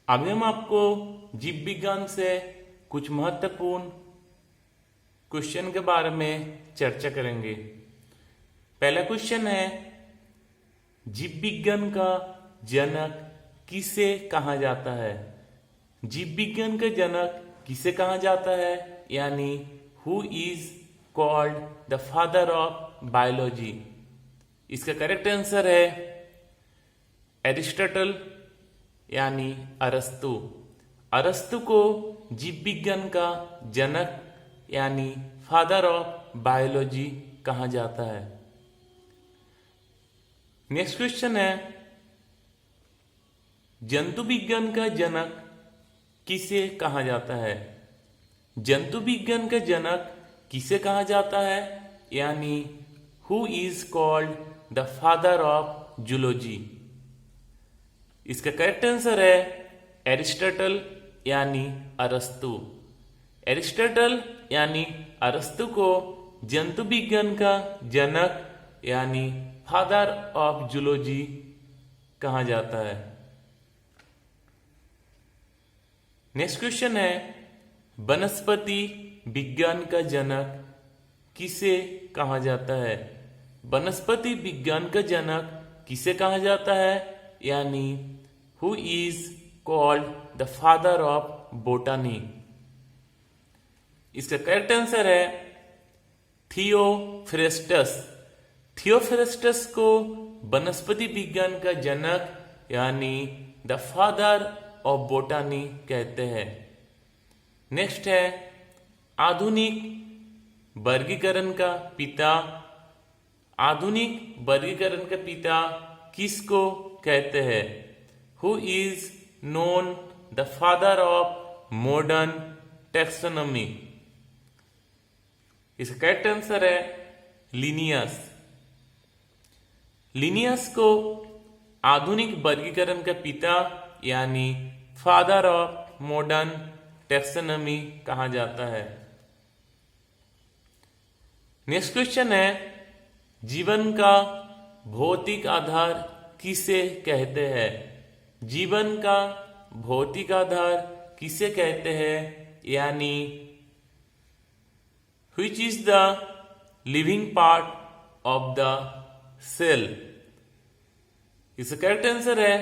अभी हम आपको जीव विज्ञान से कुछ महत्वपूर्ण क्वेश्चन के बारे में चर्चा करेंगे। पहला क्वेश्चन है, जीव विज्ञान का जनक किसे कहा जाता है? जीव विज्ञान का जनक किसे कहा जाता है, यानी who is called the father of biology? इसका करेक्ट आंसर है एरिस्टोटल यानी अरस्तु। अरस्तु को जीव विज्ञान का जनक यानी फादर ऑफ बायोलॉजी कहा जाता है। नेक्स्ट क्वेश्चन है, जंतु विज्ञान का जनक किसे कहा जाता है? जंतु विज्ञान का जनक किसे कहा जाता है, यानी who is called the father of zoology? इसका करेक्ट आंसर है एरिस्टोटल यानी अरस्तु। एरिस्टोटल यानी अरस्तु को जंतु विज्ञान का जनक यानी फादर ऑफ जूलॉजी कहा जाता है। नेक्स्ट क्वेश्चन है, वनस्पति विज्ञान का जनक किसे कहा जाता है? वनस्पति विज्ञान का जनक किसे कहा जाता है, यानी who is called the father of बोटानी? इसका करेक्ट आंसर है थियोफ्रेस्टस। थियोफ्रेस्टस को वनस्पति विज्ञान का जनक यानी द फादर ऑफ बोटानी कहते हैं। नेक्स्ट है, आधुनिक वर्गीकरण का पिता। आधुनिक वर्गीकरण का पिता किसको कहते हैं? Who is known the father of modern taxonomy? इसका करेक्ट आंसर है लिनियस। लिनियस को आधुनिक वर्गीकरण का पिता यानी फादर ऑफ मॉडर्न टैक्सोनॉमी कहा जाता है। नेक्स्ट क्वेश्चन है, जीवन का भौतिक आधार किसे कहते हैं? जीवन का भौतिक आधार किसे कहते हैं, यानी which is the living part of the cell? इसका करेक्ट आंसर है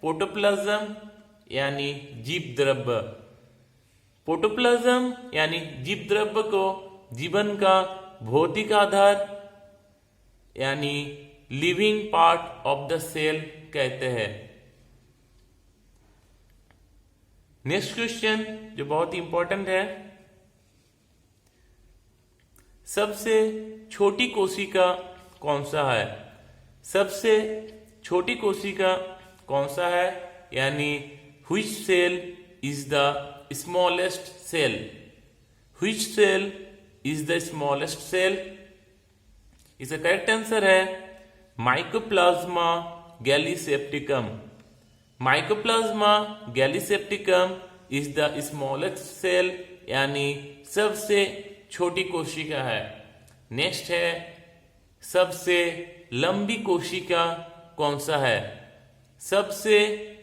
प्रोटोप्लाज्म यानी जीव द्रव्य। प्रोटोप्लाज्म यानी जीव द्रव्य को जीवन का भौतिक आधार यानी living part of the cell कहते हैं। नेक्स्ट क्वेश्चन जो बहुत इंपॉर्टेंट है, सबसे छोटी कोशिका कौन सा है? सबसे छोटी कोशिका कौन सा है, यानी which cell is the smallest cell? which cell is the smallest cell? इसका करेक्ट आंसर है mycoplasma gallisepticum. Mycoplasma gallisepticum is the smallest cell यानी सबसे छोटी कोशिका है। नेक्स्ट है, सबसे लंबी कोशिका कौन सा है? सबसे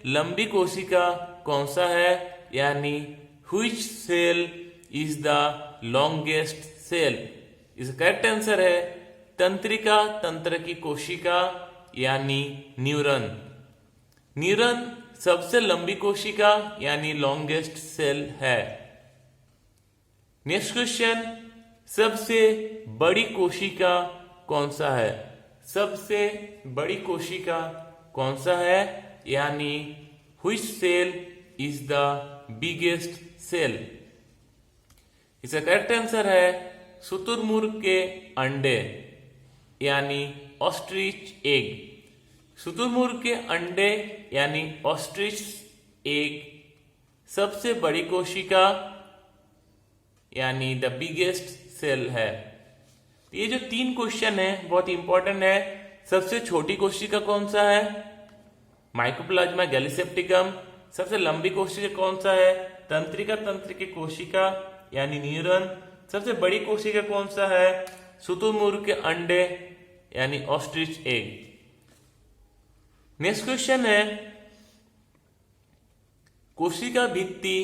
लंबी कोशिका कौन सा है, यानी which cell is the longest cell? इसका करेक्ट आंसर है तंत्रिका तंत्र की कोशिका यानी न्यूरॉन। न्यूरॉन सबसे लंबी कोशिका यानी लॉन्गेस्ट सेल है। नेक्स्ट क्वेश्चन, सबसे बड़ी कोशिका कौन सा है? सबसे बड़ी कोशिका कौन सा है, यानी which cell is the biggest cell? इसका करेक्ट आंसर है शुतुरमुर्ग के अंडे यानी ऑस्ट्रिच एग। शुतुरमुर्ग के अंडे यानी ऑस्ट्रिच एग सबसे बड़ी कोशिका यानी द बिगेस्ट सेल है। ये जो तीन क्वेश्चन है बहुत इंपॉर्टेंट है। सबसे छोटी कोशिका कौन सा है? Mycoplasma gallisepticum. सबसे लंबी कोशिका कौन सा है? तंत्रिका तंत्र की कोशिका यानी न्यूरॉन। सबसे बड़ी कोशिका कौन सा है? शुतुरमुर्ग के अंडे यानी ऑस्ट्रिच एग। नेक्स्ट क्वेश्चन है, कोशिका भित्ति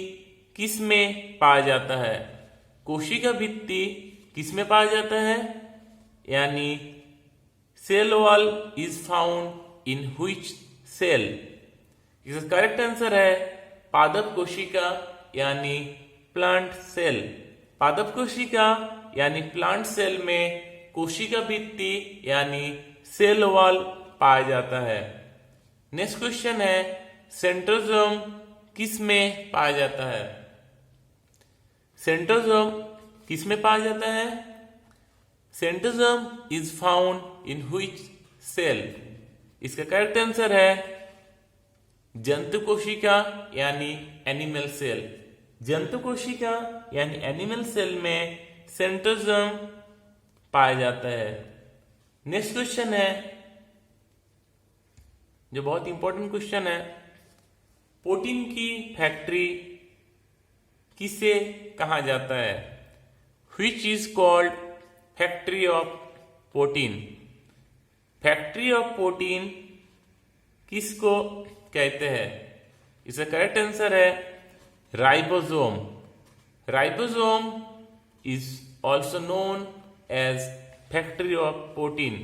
किस में पाया जाता है? कोशिका भित्ति किस में पाया जाता है? यानी cell wall is found in which cell? इसका करेक्ट आंसर है पादप कोशिका यानी प्लांट सेल। पादप कोशिका यानी प्लांट सेल में कोशिका भित्ति यानी सेल वॉल पाया जाता है। नेक्स्ट क्वेश्चन है सेंट्रोसोम किस में पाया जाता है? सेंट्रोसोम किस में पाया जाता है? Centrosome is found in which cell? इसका करेक्ट आंसर है जंतु कोशिका यानी एनिमल सेल। जंतु कोशिका यानी एनिमल सेल में सेंट्रोसोम पाया जाता है। नेक्स्ट क्वेश्चन है जो बहुत इंपॉर्टेंट क्वेश्चन है, प्रोटीन की फैक्ट्री किसे कहा जाता है? Which is called factory of protein? Factory of protein किसको कहते हैं? इसका करेक्ट आंसर है ribosome. Ribosome is also known as factory of protein.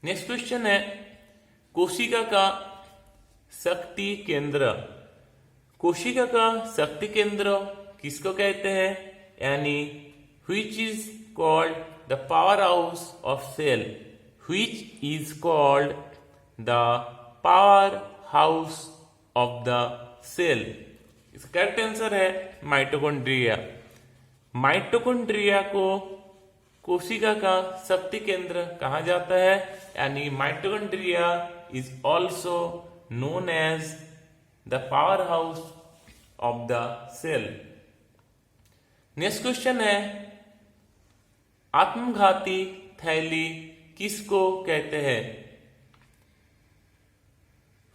Next question है कोशिका का शक्ति केंद्र। कोशिका का शक्ति केंद्र किसको कहते हैं? यानी which is called the power house of cell? Which is called the power house of the cell? इसका करेक्ट आंसर है माइटोकॉन्ड्रिया। माइटोकॉन्ड्रिया को कोशिका का शक्ति केंद्र कहा जाता है, यानी mitochondria is also known as the power house of the cell. Next question है आत्मघाती थैली किसको कहते हैं?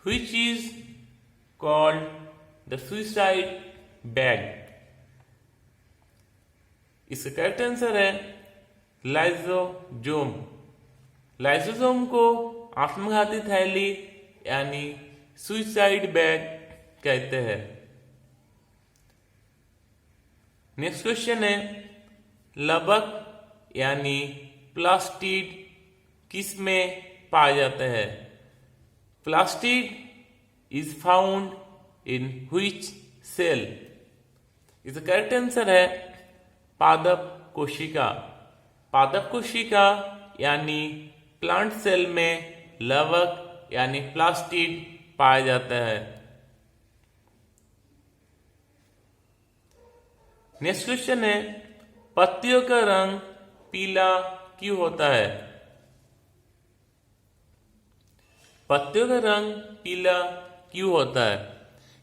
Which is called the suicide bag? इसका करेक्ट आंसर है लाइसोसोम। लाइसोसोम को आत्मघाती थैली यानी सुसाइड बैग कहते हैं। नेक्स्ट क्वेश्चन है लबक यानी प्लास्टिड किस में पाया जाता है? Plastid is found in which cell? इसका करेक्ट आंसर है पादप कोशिका। पादप कोशिका यानी प्लांट सेल में लवक यानी प्लास्टिड पाया जाता है। नेक्स्ट क्वेश्चन है पत्तियों का रंग पीला क्यों होता है? पत्तियों का रंग पीला क्यों होता है?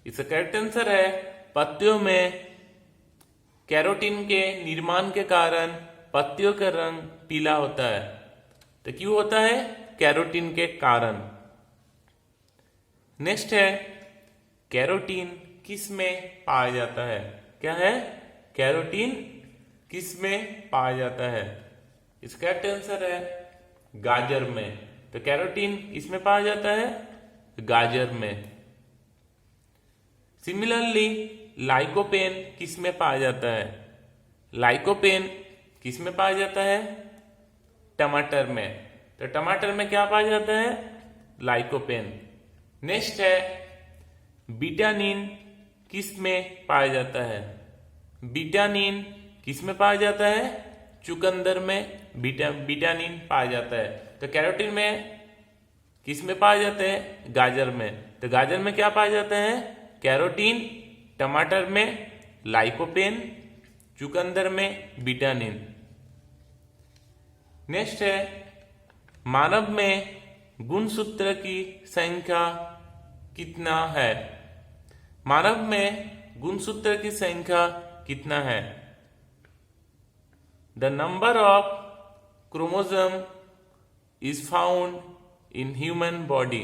इसका करेक्ट आंसर है पत्तियों में कैरोटीन के निर्माण के कारण पत्तियों का रंग पीला होता है। तो क्यों होता है? कैरोटीन के कारण। नेक्स्ट है कैरोटीन किस में पाया जाता है? क्या है? कैरोटीन किस में पाया जाता है? इसका करेक्ट आंसर है गाजर में। तो कैरोटीन इसमें पाया जाता है गाजर में। सिमिलरली लाइकोपेन किस में पाया जाता है? लाइकोपेन किस में पाया जाता है? टमाटर में। तो टमाटर में क्या पाया जाता है? लाइकोपेन। नेक्स्ट है बीटानिन किस में पाया जाता है? बीटानिन किस में पाया जाता है? चुकंदर में बीटानिन पाया जाता है। तो कैरोटीन में किस में पाया जाता है? गाजर में। तो गाजर में क्या पाया जाता है? कैरोटीन। टमाटर में लाइकोपेन, चुकंदर में बीटानिन। नेक्स्ट है मानव में गुणसूत्र की संख्या कितना है? मानव में गुणसूत्र की संख्या कितना है? The number of chromosome is found in human body.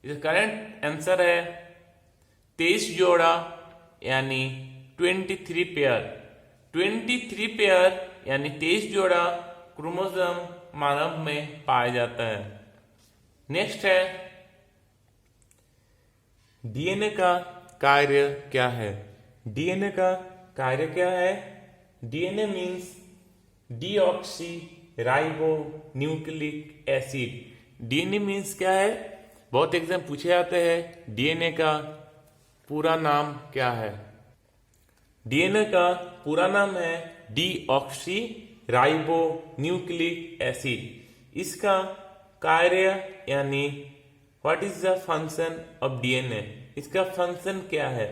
इसका करेक्ट आंसर है 23 जोड़ा यानी 23 पेयर। 23 पेयर यानी 23 जोड़ा क्रोमोसोम मानव में पाया जाता है। नेक्स्ट है डीएनए का कार्य क्या है? डीएनए का कार्य क्या है? DNA means deoxy ribo nucleic acid. DNA means क्या है? बहुत एग्जाम पूछे जाते हैं, डीएनए का पूरा नाम क्या है? डीएनए का पूरा नाम है डीऑक्सी राइबो न्यूक्लिक एसिड। इसका कार्य यानी what is the function of DNA? इसका फंक्शन क्या है?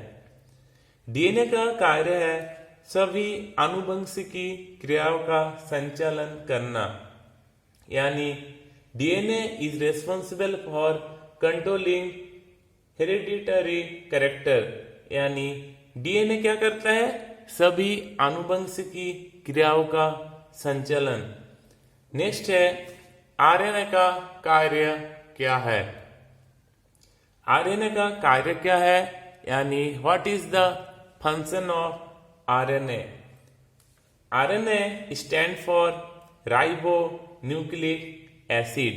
डीएनए का कार्य है सभी आनुवंशिकी क्रियाओं का संचालन करना, यानी DNA is responsible for controlling hereditary character, यानी डीएनए क्या करता है? सभी आनुवंशिकी क्रियाओं का संचालन। नेक्स्ट है आरएनए का कार्य क्या है? आरएनए का कार्य क्या है, यानी what is the function of RNA? RNA stand for ribo nucleic acid.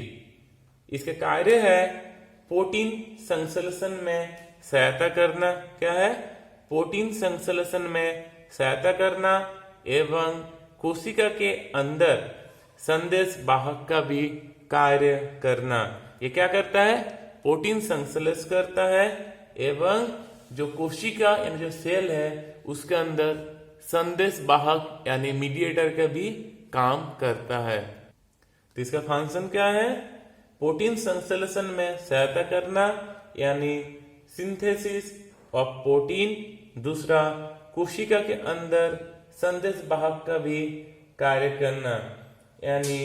इसका कार्य है प्रोटीन संश्लेषण में सहायता करना। क्या है? प्रोटीन संश्लेषण में सहायता करना एवं कोशिका के अंदर संदेश वाहक का भी कार्य करना। ये क्या करता है? प्रोटीन संश्लेष करता है एवं जो कोशिका यानी जो सेल है उसके अंदर संदेश वाहक यानी मीडिएटर का भी काम करता है। तो इसका फंक्शन क्या है? प्रोटीन संश्लेषण में सहायता करना यानी सिंथेसिस ऑफ प्रोटीन। दूसरा, कोशिका के अंदर संदेश वाहक का भी कार्य करना, यानी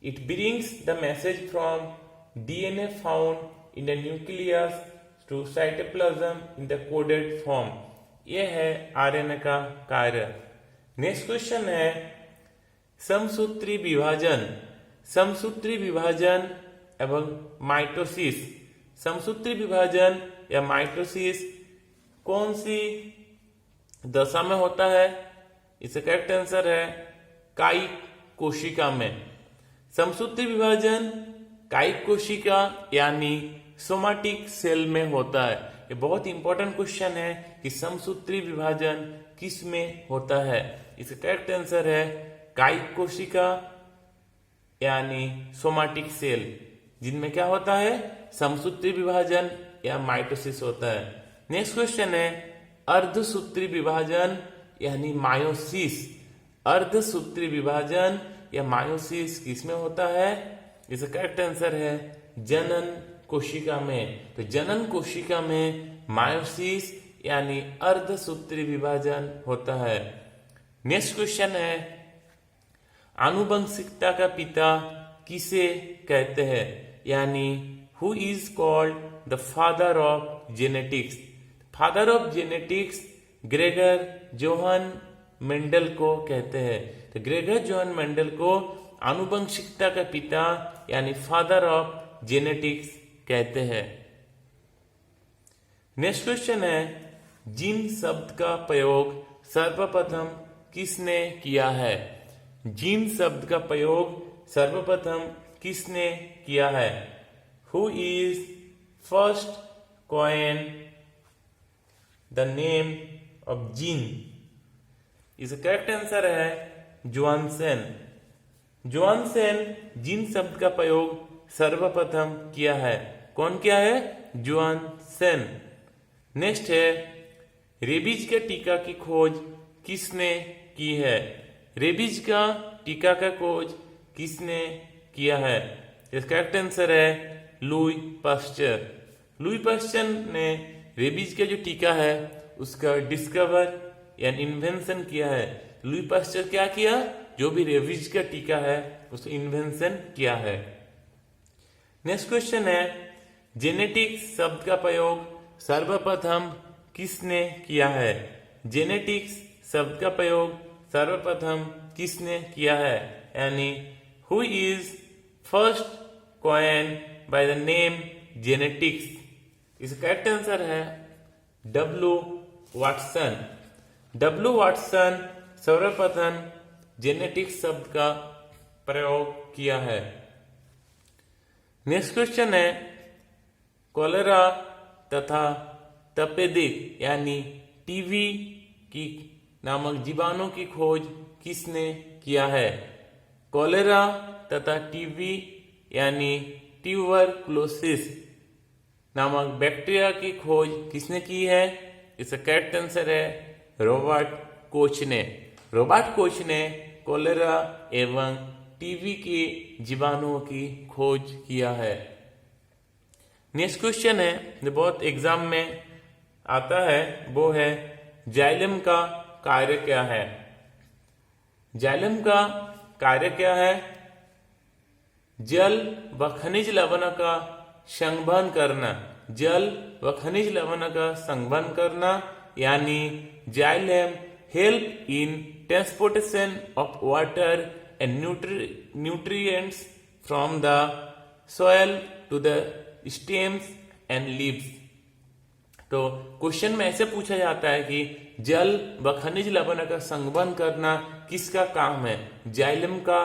it brings the message from DNA found in the nucleus to cytoplasm in the coded form। यह है आरएनए का कार्य। नेक्स्ट क्वेश्चन है समसूत्री विभाजन। समसूत्री विभाजन एवं माइटोसिस। समसूत्री विभाजन या माइटोसिस कौन सी दशा में होता है? इसका करेक्ट आंसर है कायिक कोशिका में। समसूत्री विभाजन कायिक कोशिका यानी सोमाटिक सेल में होता है। ये बहुत इंपॉर्टेंट क्वेश्चन है कि समसूत्री विभाजन किस में होता है। इसका करेक्ट आंसर है कायिक कोशिका यानी सोमाटिक सेल, जिनमें क्या होता है? समसूत्री विभाजन या माइटोसिस होता है। नेक्स्ट क्वेश्चन है अर्धसूत्री विभाजन यानी मायोसिस। अर्धसूत्री विभाजन या मायोसिस किसमें होता है? इसका करेक्ट आंसर है जनन कोशिका में। तो जनन कोशिका में मायोसिस यानी अर्धसूत्री विभाजन होता है। नेक्स्ट क्वेश्चन है आनुवंशिकता का पिता किसे कहते हैं? यानी who is called the father of genetics? Father of genetics Gregor Johan Mendel को कहते हैं। तो ग्रेगर जोहन मेंडल को आनुवंशिकता का पिता यानी फादर ऑफ जेनेटिक्स कहते हैं। नेक्स्ट क्वेश्चन है जीन शब्द का प्रयोग सर्वप्रथम किसने किया है? जीन शब्द का प्रयोग सर्वप्रथम किसने किया है? Who is first coin the name of gene? इसका करेक्ट आंसर है जोहानसन। जोहानसन जीन शब्द का प्रयोग सर्वप्रथम किया है। कौन किया है? जोहानसन। नेक्स्ट है रेबीज के टीका की खोज किसने की है? रेबीज का टीका का खोज किसने किया है? इसका करेक्ट आंसर है लुई पास्चर। लुई पास्चर ने रेबीज का जो टीका है उसका डिस्कवर यानी इन्वेंशन किया है। लुई पास्चर क्या किया? जो भी रेबीज का टीका है उसको इन्वेंशन किया है। नेक्स्ट क्वेश्चन है जेनेटिक्स शब्द का प्रयोग सर्वप्रथम किसने किया है? जेनेटिक्स शब्द का प्रयोग सर्वप्रथम किसने किया है? यानी who is first coin by the name genetics? इसका करेक्ट आंसर है डब्ल्यू वाटसन। डब्ल्यू वाटसन सर्वप्रथम जेनेटिक्स शब्द का प्रयोग किया है। नेक्स्ट क्वेश्चन है कॉलेरा तथा तपेदिक यानी टीवी की नामक जीवाणु की खोज किसने किया है? कॉलेरा तथा टीवी यानी ट्यूबरकुलोसिस नामक बैक्टीरिया की खोज किसने की है? इसका करेक्ट आंसर है रॉबर्ट कोच ने। रॉबर्ट कोच ने कॉलेरा एवं टीबी के जीवाणुओं की खोज किया है। नेक्स्ट क्वेश्चन है जो बहुत एग्जाम में आता है, वो है जाइलम का कार्य क्या है? जाइलम का कार्य क्या है? जल व खनिज लवण का संवहन करना। जल व खनिज लवण का संवहन करना यानी xylem help in transportation of water and nutrients from the soil to the stems and leaves. तो क्वेश्चन में ऐसे पूछा जाता है कि जल व खनिज लवण का संवहन करना किसका काम है? जाइलम का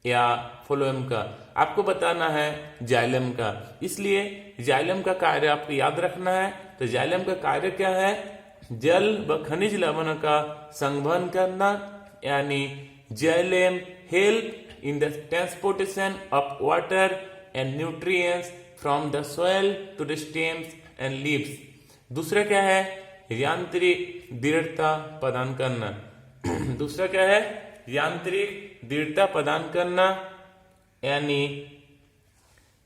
या फ्लोएम का? आपको बताना है जाइलम का, इसलिए जाइलम का कार्य आपको याद रखना है। तो जाइलम का कार्य क्या है? जल व खनिज लवण का संवहन करना यानी xylem help in the transportation of water and nutrients from the soil to the stems and leaves. दूसरा क्या है? यांत्रिक दृढ़ता प्रदान करना। दूसरा क्या है? यांत्रिक दृढ़ता प्रदान करना यानी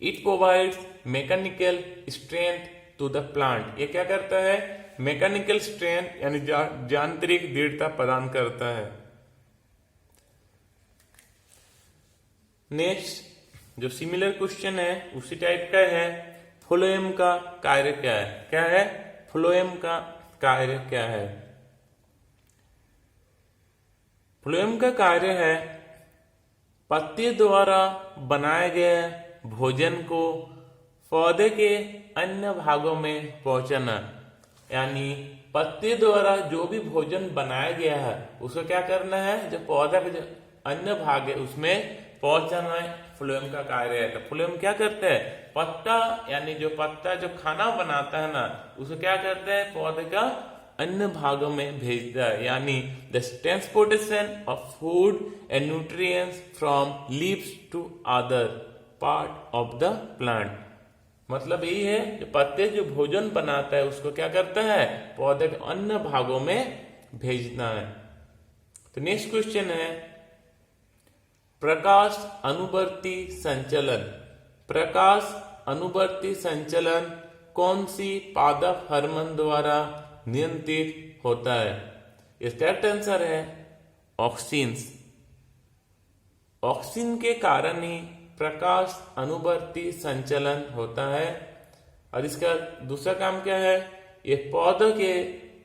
it provides mechanical strength to the plant. ये क्या करता है? मैकेनिकल स्ट्रेंथ यानी यांत्रिक दृढ़ता प्रदान करता है। नेक्स्ट जो सिमिलर क्वेश्चन है उसी टाइप का है, फ्लोएम का कार्य क्या है? क्या है? फ्लोएम का कार्य क्या है? फ्लोएम का कार्य है पत्ते द्वारा बनाए गए भोजन को पौधे के अन्य भागों में पहुंचाना। यानी पत्ते द्वारा जो भी भोजन बनाया गया है उसको क्या करना है? जो पौधा का जो अन्य भाग है उसमें पहुंचाना है, फ्लोएम का कार्य है। तो फ्लोएम क्या करता है? पत्ता यानी जो पत्ता जो खाना बनाता है ना उसको क्या करता है? पौधे का अन्य भागों में भेजता है यानी the transportation of food and nutrients from leaves to other part of the plant. मतलब यही है जो पत्ते जो भोजन बनाता है उसको क्या करता है? पौधे के अन्य भागों में भेजना है। तो नेक्स्ट क्वेश्चन है प्रकाश अनुवर्ती संचलन। प्रकाश अनुवर्ती संचलन कौन सी पादप हार्मोन द्वारा नियंत्रित होता है? इसका करेक्ट आंसर है ऑक्सिन। ऑक्सिन के कारण ही प्रकाश अनुवर्ती संचलन होता है। और इसका दूसरा काम क्या है? ये पौधों के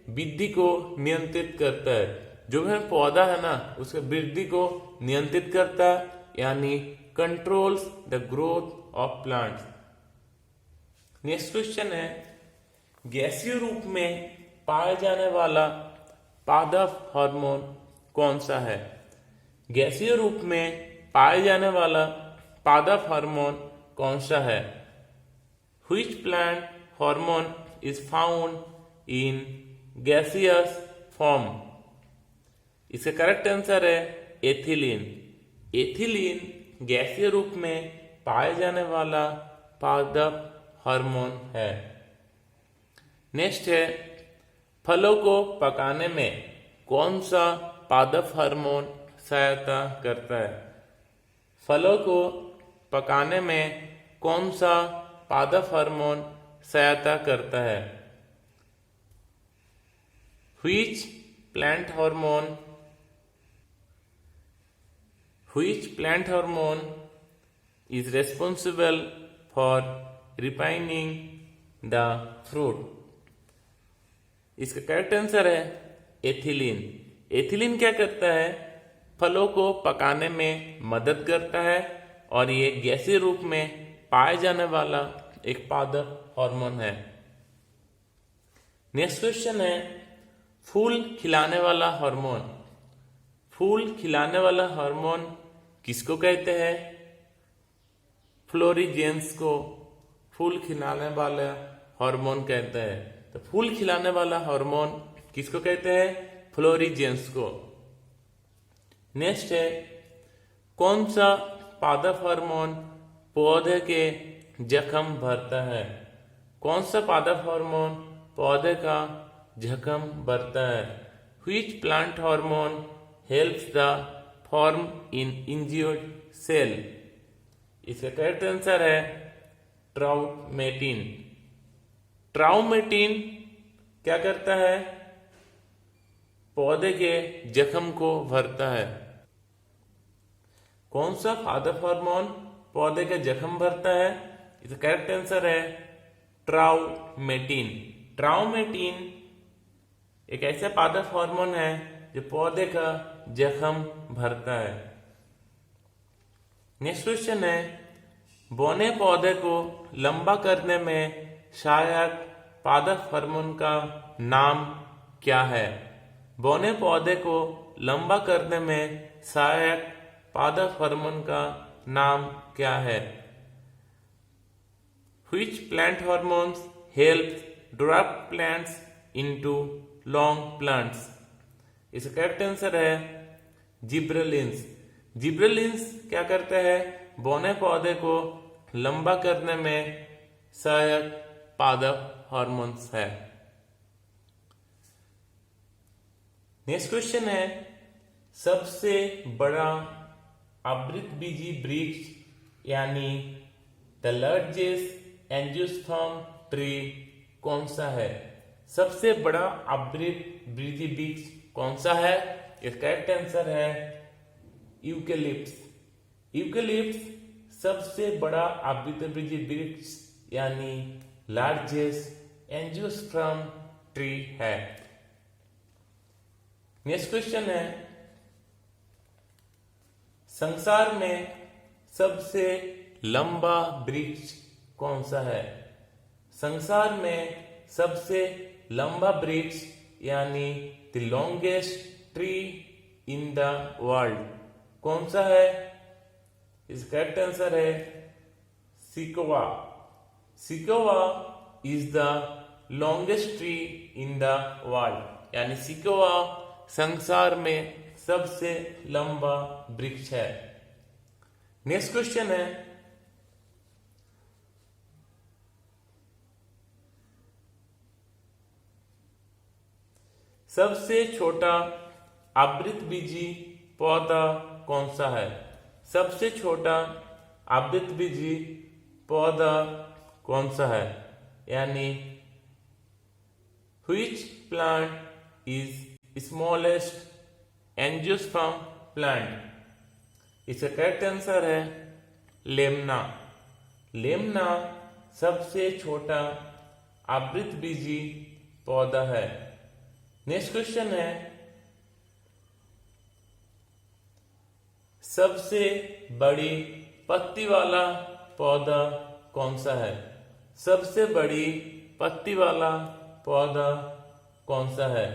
वृद्धि को नियंत्रित करता है। जो भी पौधा है ना उसके वृद्धि को नियंत्रित करता है यानी controls the growth of plants. Next question है गैसीय रूप में पाया जाने वाला पादप हार्मोन कौन सा है? गैसीय रूप में पाए जाने वाला पादप हार्मोन कौन सा है? Which plant hormone is found in gaseous form? इसका करेक्ट आंसर है एथिलीन। एथिलीन गैसीय रूप में पाए जाने वाला पादप हार्मोन है। नेक्स्ट है फलों को पकाने में कौन सा पादप हार्मोन सहायता करता है? फलों को पकाने में कौन सा पादप हार्मोन सहायता करता है? Which plant hormone is responsible for ripening the fruit? इसका करेक्ट आंसर है एथिलीन। एथिलीन क्या करता है? फलों को पकाने में मदद करता है और ये गैसीय रूप में पाए जाने वाला एक पादप हार्मोन है। नेक्स्ट क्वेश्चन है फूल खिलाने वाला हार्मोन। फूल खिलाने वाला हार्मोन किसको कहते हैं? फ्लोरिजेंस को फूल खिलाने वाला हार्मोन कहते हैं। तो फूल खिलाने वाला हार्मोन किसको कहते हैं? फ्लोरिजेंस को। नेक्स्ट है, कौन सा पादप हार्मोन पौधे के जख्म भरता है? कौन सा पादप हार्मोन पौधे का जख्म भरता है? Which plant hormone helps the form in injured cell? इसका करेक्ट आंसर है ट्राउमेटिन। ट्राउमेटिन क्या करता है? पौधे के जख्म को भरता है। कौन सा पादप हार्मोन पौधे के जख्म भरता है? इसका करेक्ट आंसर है ट्राउमेटिन। ट्राउमेटिन एक ऐसा पादप हार्मोन है जो पौधे का जख्म भरता है। नेक्स्ट क्वेश्चन है, बौने पौधे को लंबा करने में सहायक पादप हार्मोन का नाम क्या है? बौने पौधे को लंबा करने में सहायक पादप हार्मोन का नाम क्या है? Which plant hormones help dwarf plants into long plants? इसका करेक्ट आंसर है जिब्रेलिन्स। जिब्रेलिन्स क्या करते हैं? बौने पौधे को लंबा करने में सहायक पादप हार्मोन्स है। नेक्स्ट क्वेश्चन है, सबसे बड़ा आवृतबीजी वृक्ष यानी द लार्जेस्ट एंजियोस्पर्म ट्री कौन सा है? सबसे बड़ा आवृतबीजी वृक्ष कौन सा है? इसका करेक्ट आंसर है यूकेलिप्टस। यूकेलिप्टस सबसे बड़ा आवृतबीजी वृक्ष यानी लार्जेस्ट एंजियोस्पर्म ट्री है। नेक्स्ट क्वेश्चन है, संसार में सबसे लंबा वृक्ष कौन सा है? संसार में सबसे लंबा वृक्ष यानी the longest tree in the world कौन सा है? इसका करेक्ट आंसर है Sikoa. Sikoa is the longest tree in the world, यानी सिकोआ संसार में सबसे लंबा वृक्ष है। नेक्स्ट क्वेश्चन है, सबसे छोटा आवृतबीजी पौधा कौन सा है? सबसे छोटा आवृतबीजी पौधा कौन सा है? यानी which plant is smallest angiosperm plant? इसका करेक्ट आंसर है लेमना। लेमना सबसे छोटा आवृतबीजी पौधा है। नेक्स्ट क्वेश्चन है, सबसे बड़ी पत्ती वाला पौधा कौन सा है? सबसे बड़ी पत्ती वाला पौधा कौन सा है?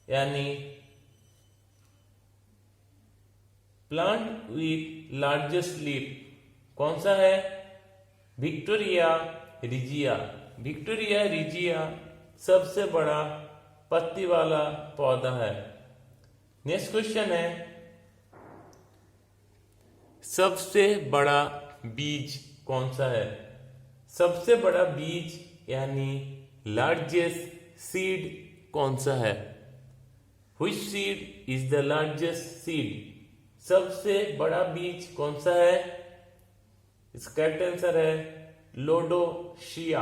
यानी प्लांट विथ लार्जेस्ट लीफ कौन सा है? Victoria regia. विक्टोरिया रिजिया सबसे बड़ा पत्ती वाला पौधा है। नेक्स्ट क्वेश्चन है, सबसे बड़ा बीज कौन सा है? सबसे बड़ा बीज यानी लार्जेस्ट सीड कौन सा है? Which seed is the largest seed? सबसे बड़ा बीज कौन सा है? इसका करेक्ट आंसर है लोडोसिया।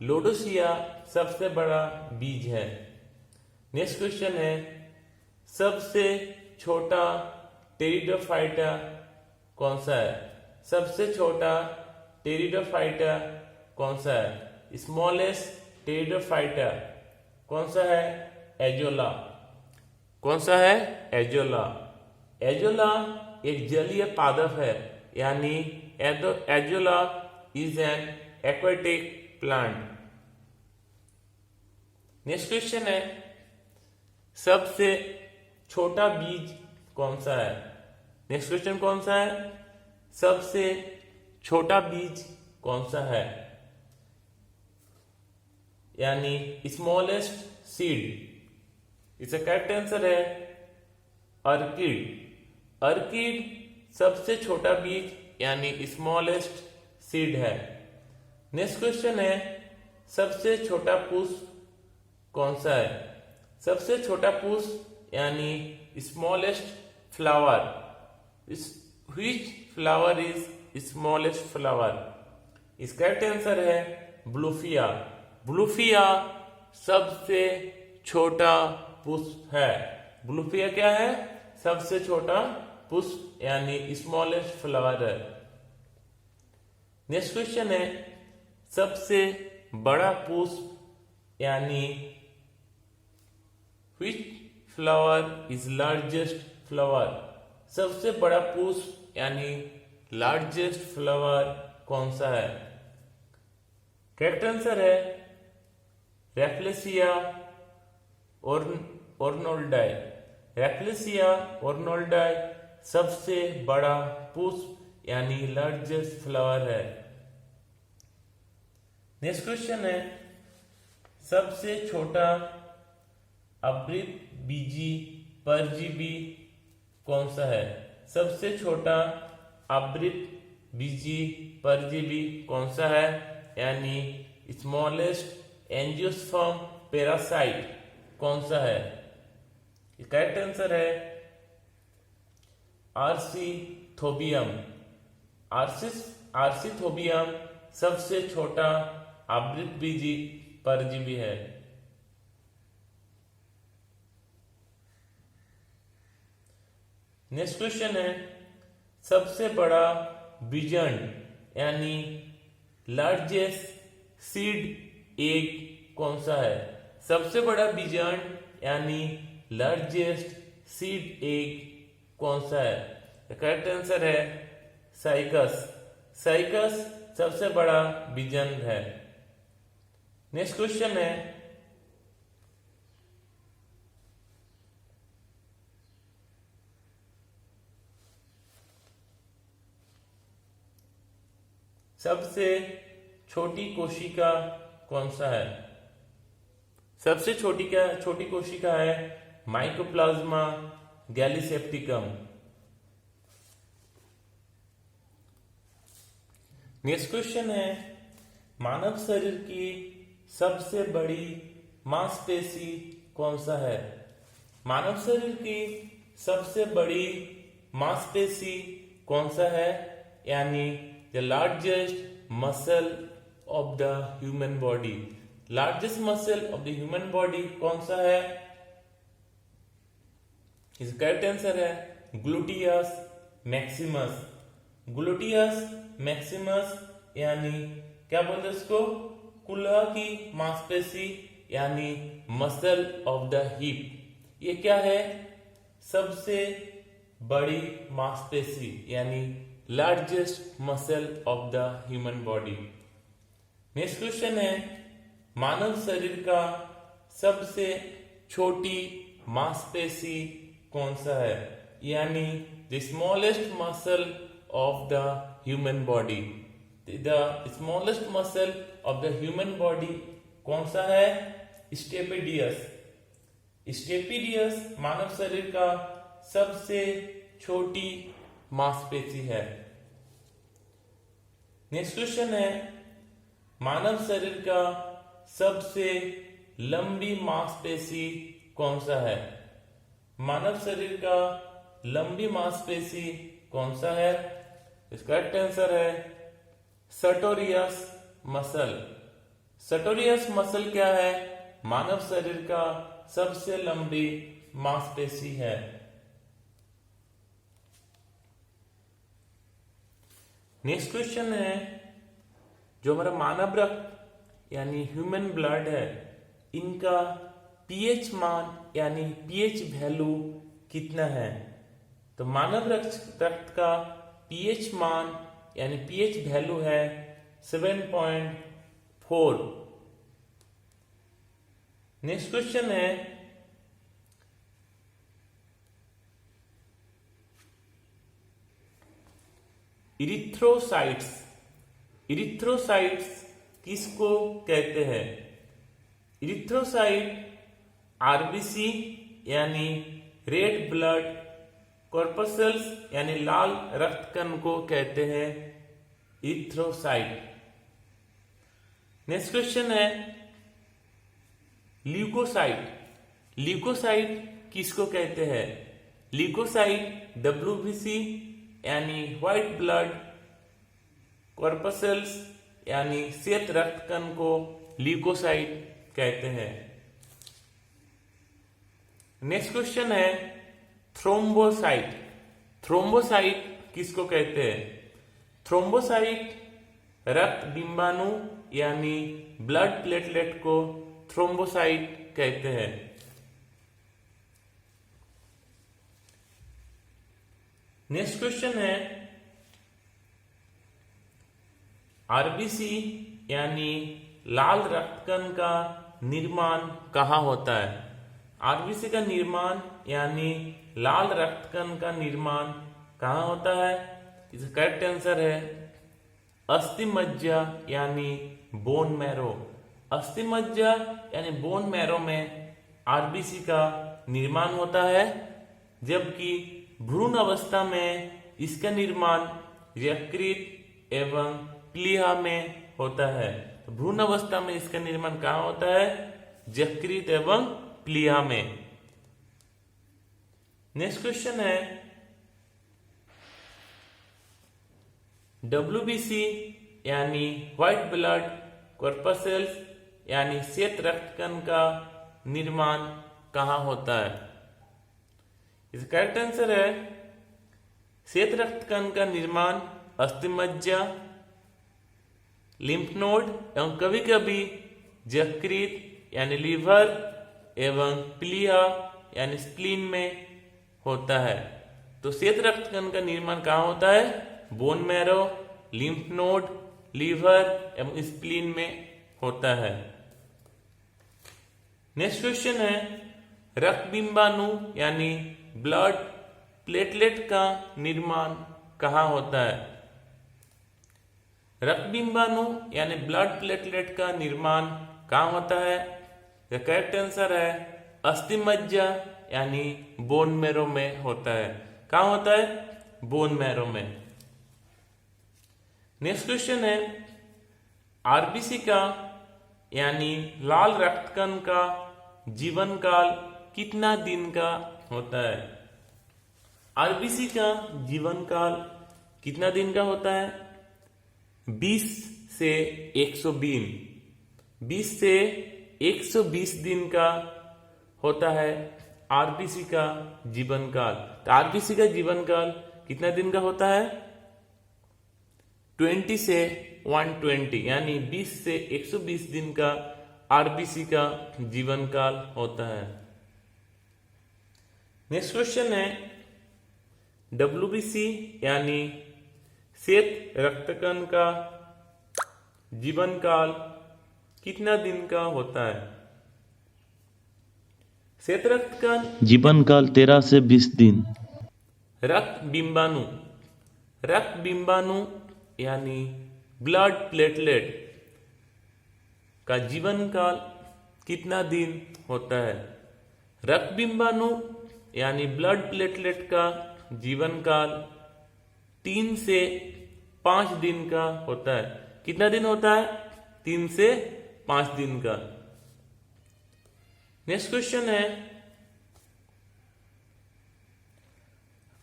लोडोसिया सबसे बड़ा बीज है। नेक्स्ट क्वेश्चन है, सबसे छोटा टेरिडोफाइटा कौन सा है? सबसे छोटा टेरिडोफाइटा कौन सा है? स्मॉलेस्ट टेरिडोफाइटा कौन सा है? एजोला। कौन सा है? एजोला। एजोला एक जलीय पादप है, यानी azolla is an aquatic plant. Next question है, सबसे छोटा बीज कौन सा है? नेक्स्ट क्वेश्चन कौन सा है? सबसे छोटा बीज कौन सा है, यानी स्मॉलेस्ट सीड। इसका करेक्ट आंसर है अर्किड। अर्किड सबसे छोटा बीज यानी स्मॉलेस्ट सीड है। नेक्स्ट क्वेश्चन है, सबसे छोटा पुष्प कौन सा है? सबसे छोटा पुष्प यानी smallest flower, which flower is smallest flower? इसका करेक्ट आंसर है ब्लूफिया। ब्लूफिया सबसे छोटा पुष्प है। ब्लूफिया क्या है? सबसे छोटा पुष्प यानी स्मॉलेस्ट फ्लावर है। नेक्स्ट क्वेश्चन है, सबसे बड़ा पुष्प यानी which flower is largest flower? सबसे बड़ा पुष्प यानी लार्जेस्ट फ्लावर कौन सा है? करेक्ट आंसर है रैफलेसिया ऑर्नोल्डाई। रैफलेसिया ऑर्नोल्डाई सबसे बड़ा पुष्प यानी लार्जेस्ट फ्लावर है। नेक्स्ट क्वेश्चन है, सबसे छोटा आवृतबीजी परजीवी कौन सा है? सबसे छोटा आवृतबीजी परजीवी कौन सा है, यानी स्मॉलेस्ट एंजियोस्पर्म पैरासाइट कौन सा है? करेक्ट आंसर है आर्सिथोबियम। आर्सिथोबियम सबसे छोटा आवृतबीजी परजीवी है। नेक्स्ट क्वेश्चन है, सबसे बड़ा बीजांड यानी लार्जेस्ट सीड एग कौन सा है? सबसे बड़ा बीजांड यानी लार्जेस्ट सीड एग कौन सा है? करेक्ट आंसर है साइकस। साइकस सबसे बड़ा बीजांड है। नेक्स्ट क्वेश्चन है, सबसे छोटी कोशिका कौन सा है? सबसे छोटी कोशिका है माइकोप्लाज्मा गैलीसेप्टिकम। नेक्स्ट क्वेश्चन है, मानव शरीर की सबसे बड़ी मांसपेशी कौन सा है? मानव शरीर की सबसे बड़ी मांसपेशी कौन सा है, यानी the largest muscle of the human body? Largest muscle of the human body कौन सा है? इसका करेक्ट आंसर है ग्लूटियस मैक्सिमस। ग्लूटियस मैक्सिमस यानी क्या बोलते हैं इसको? कुल्ला की मांसपेशी यानी मसल ऑफ द हिप। ये क्या है? सबसे बड़ी मांसपेशी यानी largest muscle of the human body. Next question है, मानव शरीर का सबसे छोटी मांसपेशी कौन सा है, यानी the smallest muscle of the human body? The smallest muscle of the human body कौन सा है? स्टेपिडियस। स्टेपिडियस मानव शरीर का सबसे छोटी मांसपेशी है। नेक्स्ट क्वेश्चन है, मानव शरीर का सबसे लंबी मांसपेशी कौन सा है? मानव शरीर का लंबी मांसपेशी कौन सा है? इसका करेक्ट आंसर है सर्टोरियस मसल। सर्टोरियस मसल क्या है? मानव शरीर का सबसे लंबी मांसपेशी है। नेक्स्ट क्वेश्चन है, जो हमारा मानव रक्त यानी ह्यूमन ब्लड है, इनका पीएच मान यानी पीएच वैल्यू कितना है? तो मानव रक्त का पीएच मान यानी पीएच वैल्यू है 7.4। नेक्स्ट क्वेश्चन है, इरिथ्रोसाइट्स इरिथ्रोसाइट्स किसको कहते हैं? इरिथ्रोसाइट आरबीसी यानी रेड ब्लड कॉर्पसल्स यानी लाल रक्त कण को कहते हैं इरिथ्रोसाइट। नेक्स्ट क्वेश्चन है ल्यूकोसाइट। ल्यूकोसाइट किसको कहते हैं? ल्यूकोसाइट डब्ल्यूबीसी यानी व्हाइट ब्लड कॉर्पसल्स यानी श्वेत रक्त कण को ल्यूकोसाइट कहते हैं। नेक्स्ट क्वेश्चन है थ्रोम्बोसाइट। थ्रोम्बोसाइट किसको कहते हैं? थ्रोम्बोसाइट रक्त बिंबाणु यानी ब्लड प्लेटलेट को थ्रोम्बोसाइट कहते हैं। नेक्स्ट क्वेश्चन है आरबीसी यानी लाल रक्त कण का निर्माण कहाँ होता है? आरबीसी का निर्माण यानी लाल रक्त कण का निर्माण कहाँ होता है? इसका करेक्ट आंसर है अस्थि मज्जा यानी बोन मैरो। अस्थि मज्जा यानी बोन मैरो में आरबीसी का निर्माण होता है, जबकि भ्रूण अवस्था में इसका निर्माण यकृत एवं प्लीहा में होता है। तो भ्रूण अवस्था में इसका निर्माण कहाँ होता है? यकृत एवं प्लीहा में। नेक्स्ट क्वेश्चन है डब्ल्यूबीसी यानी व्हाइट ब्लड कॉर्पसल्स यानी श्वेत रक्त कण का निर्माण कहाँ होता है? इसका करेक्ट आंसर है श्वेत रक्त कण का निर्माण अस्थिमज्जा, लिम्फ नोड एवं कभी कभी यकृत यानी लीवर एवं प्लीहा यानी स्प्लीन में होता है। तो श्वेत रक्त कण का निर्माण कहाँ होता है? Bone marrow, lymph node, liver एवं स्प्लीन में होता है। नेक्स्ट क्वेश्चन है रक्त बिंबाणु यानी ब्लड प्लेटलेट का निर्माण कहाँ होता है? रक्त बिंबाणु यानी ब्लड प्लेटलेट का निर्माण कहाँ होता है? द करेक्ट आंसर है अस्थिमज्जा यानी बोन मैरो में होता है। कहाँ होता है? बोन मैरो में। नेक्स्ट क्वेश्चन है आरबीसी का यानी लाल रक्त कण का जीवन काल कितना दिन का होता है? आरबीसी का जीवन काल कितना दिन का होता है? 20 से 120 दिन का होता है आरबीसी का जीवन काल। तो आरबीसी का जीवन काल कितना दिन का होता है? 20 से 120 यानी 20 से 120 दिन का आरबीसी का जीवन काल होता है। नेक्स्ट क्वेश्चन है डब्ल्यूबीसी यानी श्वेत रक्त कण का जीवन काल कितना दिन का होता है? श्वेत रक्त कण जीवन काल 13 से 20 दिन। रक्त बिंबाणु यानी ब्लड प्लेटलेट का जीवन काल कितना दिन होता है? रक्त बिंबाणु यानी ब्लड प्लेटलेट का जीवन काल 3 से 5 दिन का होता है। कितना दिन होता है? 3 से 5 दिन का। नेक्स्ट क्वेश्चन है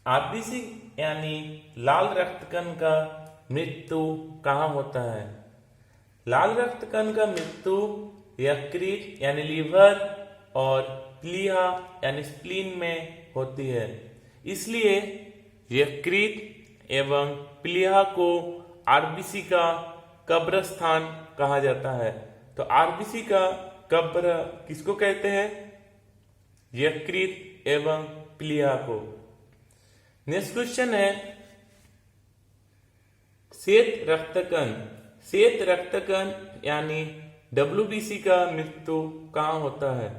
आरबीसी यानी लाल रक्त कण का मृत्यु कहाँ होता है? लाल रक्त कण का मृत्यु यकृत यानी लीवर और प्लीहा यानी स्प्लीन में होती है। इसलिए यकृत एवं प्लीहा को आरबीसी का कब्रस्थान कहा जाता है। तो आरबीसी का कब्र किसको कहते हैं? यकृत एवं प्लीहा को। नेक्स्ट क्वेश्चन है श्वेत रक्त कण यानी डब्ल्यूबीसी का मृत्यु कहाँ होता है?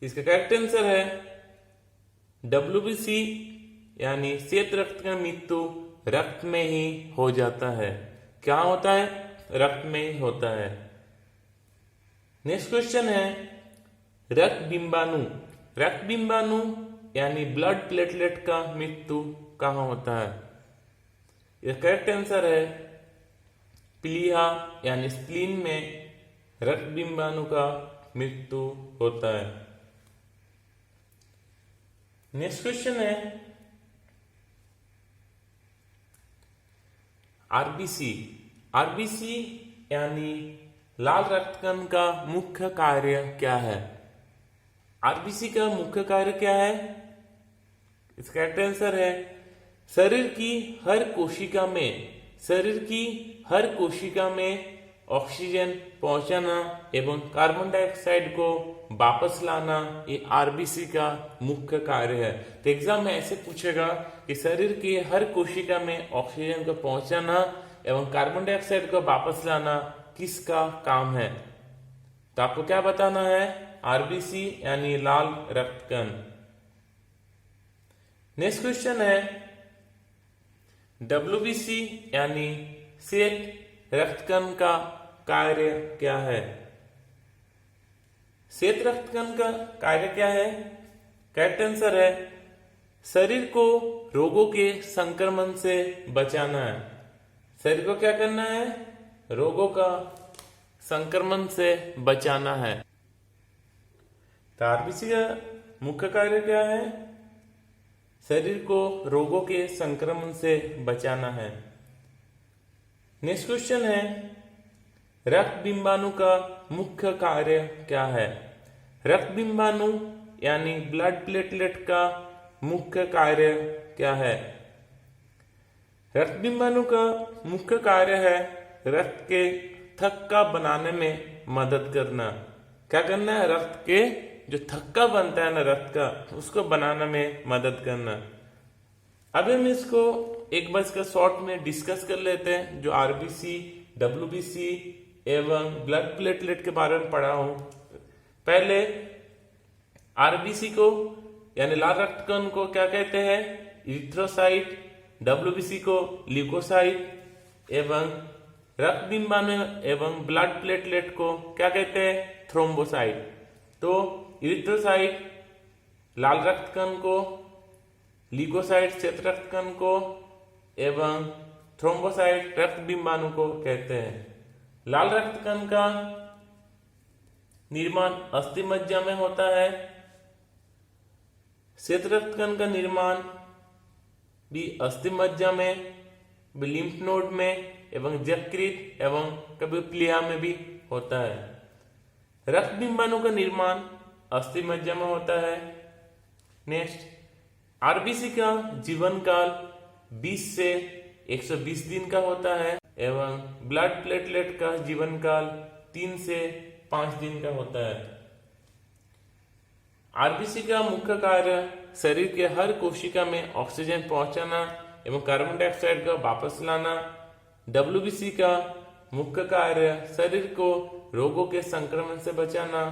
इसका करेक्ट आंसर है डब्ल्यूबीसी यानी श्वेत रक्त कण मृत्यु रक्त में ही हो जाता है। क्या होता है? रक्त में ही होता है। नेक्स्ट क्वेश्चन है रक्त बिंबाणु। रक्त बिंबाणु यानी ब्लड प्लेटलेट का मृत्यु कहाँ होता है? यह करेक्ट आंसर है प्लीहा यानी स्प्लीन में रक्त बिंबाणु का मृत्यु होता है। नेक्स्ट क्वेश्चन है आरबीसी। आरबीसी यानी लाल रक्त कण का मुख्य कार्य क्या है? आरबीसी का मुख्य कार्य क्या है? इसका करेक्ट आंसर है शरीर की हर कोशिका में ऑक्सीजन पहुंचाना एवं कार्बन डाइऑक्साइड को वापस लाना, ये आरबीसी का मुख्य कार्य है। तो एग्जाम में ऐसे पूछेगा कि शरीर की हर कोशिका में ऑक्सीजन को पहुंचाना एवं कार्बन डाइऑक्साइड को वापस लाना किसका काम है? तो आपको क्या बताना है? आरबीसी यानी लाल रक्त कण। नेक्स्ट क्वेश्चन है डब्ल्यूबीसी यानी श्वेत रक्त कण का कार्य क्या है? श्वेत रक्त कण का कार्य क्या है? करेक्ट आंसर है शरीर को रोगों के संक्रमण से बचाना है। शरीर को क्या करना है? रोगों का संक्रमण से बचाना है। तो आरबीसी का मुख्य कार्य क्या है? शरीर को रोगों के संक्रमण से बचाना है। नेक्स्ट क्वेश्चन है रक्त बिंबाणु का मुख्य कार्य क्या है? रक्त बिंबाणु यानी ब्लड प्लेटलेट का मुख्य कार्य क्या है? रक्त बिंबाणु का मुख्य कार्य है रक्त के थक्का बनाने में मदद करना। क्या करना है? रक्त के जो थक्का बनता है ना रक्त का, उसको बनाने में मदद करना। अब हम इसको एक बार इसका शॉर्ट में डिस्कस कर लेते हैं। जो आरबीसी, डब्ल्यूबीसी एवं ब्लड प्लेटलेट के बारे में पढ़ा हूं। पहले आरबीसी को यानी लाल रक्त कण को क्या कहते हैं? इरिथ्रोसाइट। डब्ल्यूबीसी को ल्यूकोसाइट एवं रक्त बिंबाणु एवं ब्लड प्लेटलेट को क्या कहते हैं? थ्रोम्बोसाइट। तो इरिथ्रोसाइट लाल रक्त कण को, ल्यूकोसाइट श्वेत रक्त कण को एवं थ्रोम्बोसाइट रक्त बिंबाणु को कहते हैं। लाल रक्त कण का निर्माण अस्थि मज्जा में होता है। श्वेत रक्त कण का निर्माण भी अस्थि मज्जा में, लिम्फ नोड में एवं यकृत एवं कभी प्लीहा में भी होता है। रक्त बिंबाणु का निर्माण अस्थि मज्जा में होता है। नेक्स्ट आरबीसी का जीवन काल 20 से 120 दिन का होता है एवं ब्लड प्लेटलेट का जीवन काल 3 से 5 दिन का होता है। आरबीसी का मुख्य कार्य शरीर के हर कोशिका में ऑक्सीजन पहुंचाना एवं कार्बन डाइऑक्साइड का वापस लाना। डब्ल्यूबीसी का मुख्य कार्य शरीर को रोगों के संक्रमण से बचाना।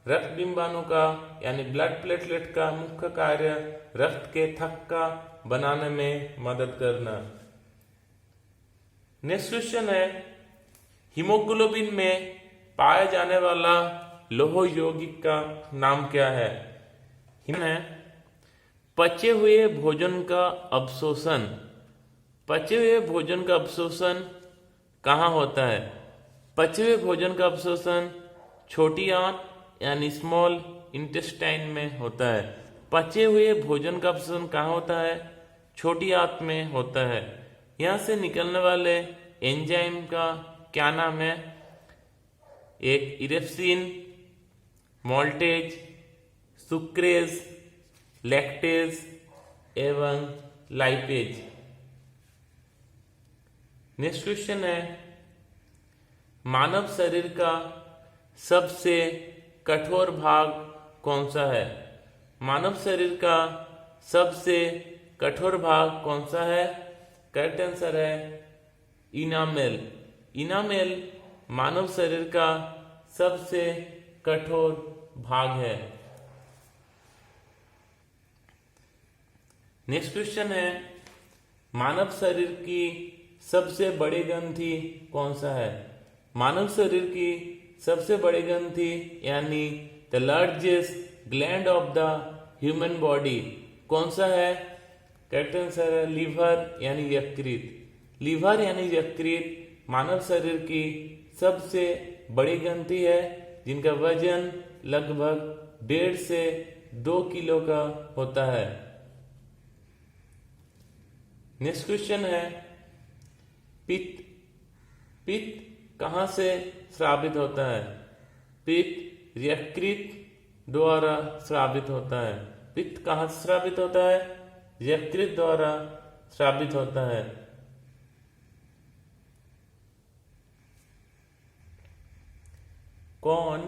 रक्त बिंबाणु का यानी ब्लड प्लेटलेट का मुख्य कार्य रक्त के थक्का बनाने में मदद करना। नेक्स्ट क्वेश्चन है हीमोग्लोबिन में पाया जाने वाला लौह यौगिक का नाम क्या है? है पचे हुए भोजन का अवशोषण। पचे हुए भोजन का अवशोषण कहाँ होता है? पचे हुए भोजन का अवशोषण छोटी आंत यानी स्मॉल इंटेस्टाइन में होता है। पचे हुए भोजन का अवशोषण कहाँ होता है? छोटी आंत में होता है। यहाँ से निकलने वाले एंजाइम का क्या नाम है? एक इरेप्सिन, मोल्टेज, सुक्रेज, लैक्टेज एवं लाइपेज। नेक्स्ट क्वेश्चन है मानव शरीर का सबसे कठोर भाग कौन सा है? मानव शरीर का सबसे कठोर भाग कौन सा है? करेक्ट आंसर है इनामेल। इनामेल मानव शरीर का सबसे कठोर भाग है। नेक्स्ट क्वेश्चन है मानव शरीर की सबसे बड़ी ग्रंथि कौन सा है? मानव शरीर की सबसे बड़ी ग्रंथि यानी the largest gland of the human body कौन सा है? करेक्ट आंसर है लीवर यानी यकृत। लीवर यानी यकृत मानव शरीर की सबसे बड़ी ग्रंथि है जिनका वजन लगभग 1.5 से 2 किलो का होता है। नेक्स्ट क्वेश्चन है पित्त। पित्त कहां से स्रावित होता है? पित्त यकृत द्वारा स्रावित होता है। पित्त कहां से स्रावित होता है? यकृत द्वारा स्रावित होता है। कौन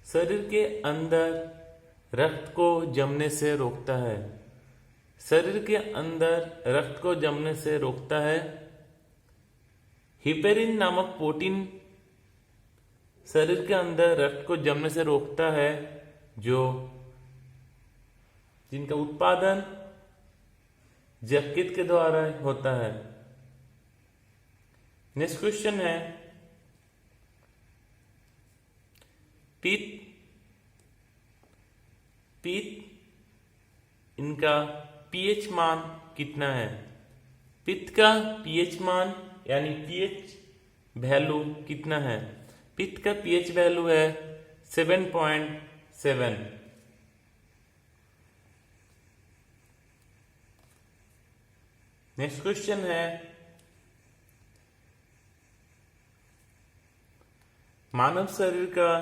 शरीर के अंदर रक्त को जमने से रोकता है? शरीर के अंदर रक्त को जमने से रोकता है। हिपेरिन नामक प्रोटीन शरीर के अंदर रक्त को जमने से रोकता है जिनका उत्पादन यकृत के द्वारा होता है। नेक्स्ट क्वेश्चन है पित्त इनका पीएच मान कितना है? पित्त का पीएच मान यानी पीएच वैल्यू कितना है? पित्त का पीएच वैल्यू है 7.7। नेक्स्ट क्वेश्चन है मानव शरीर का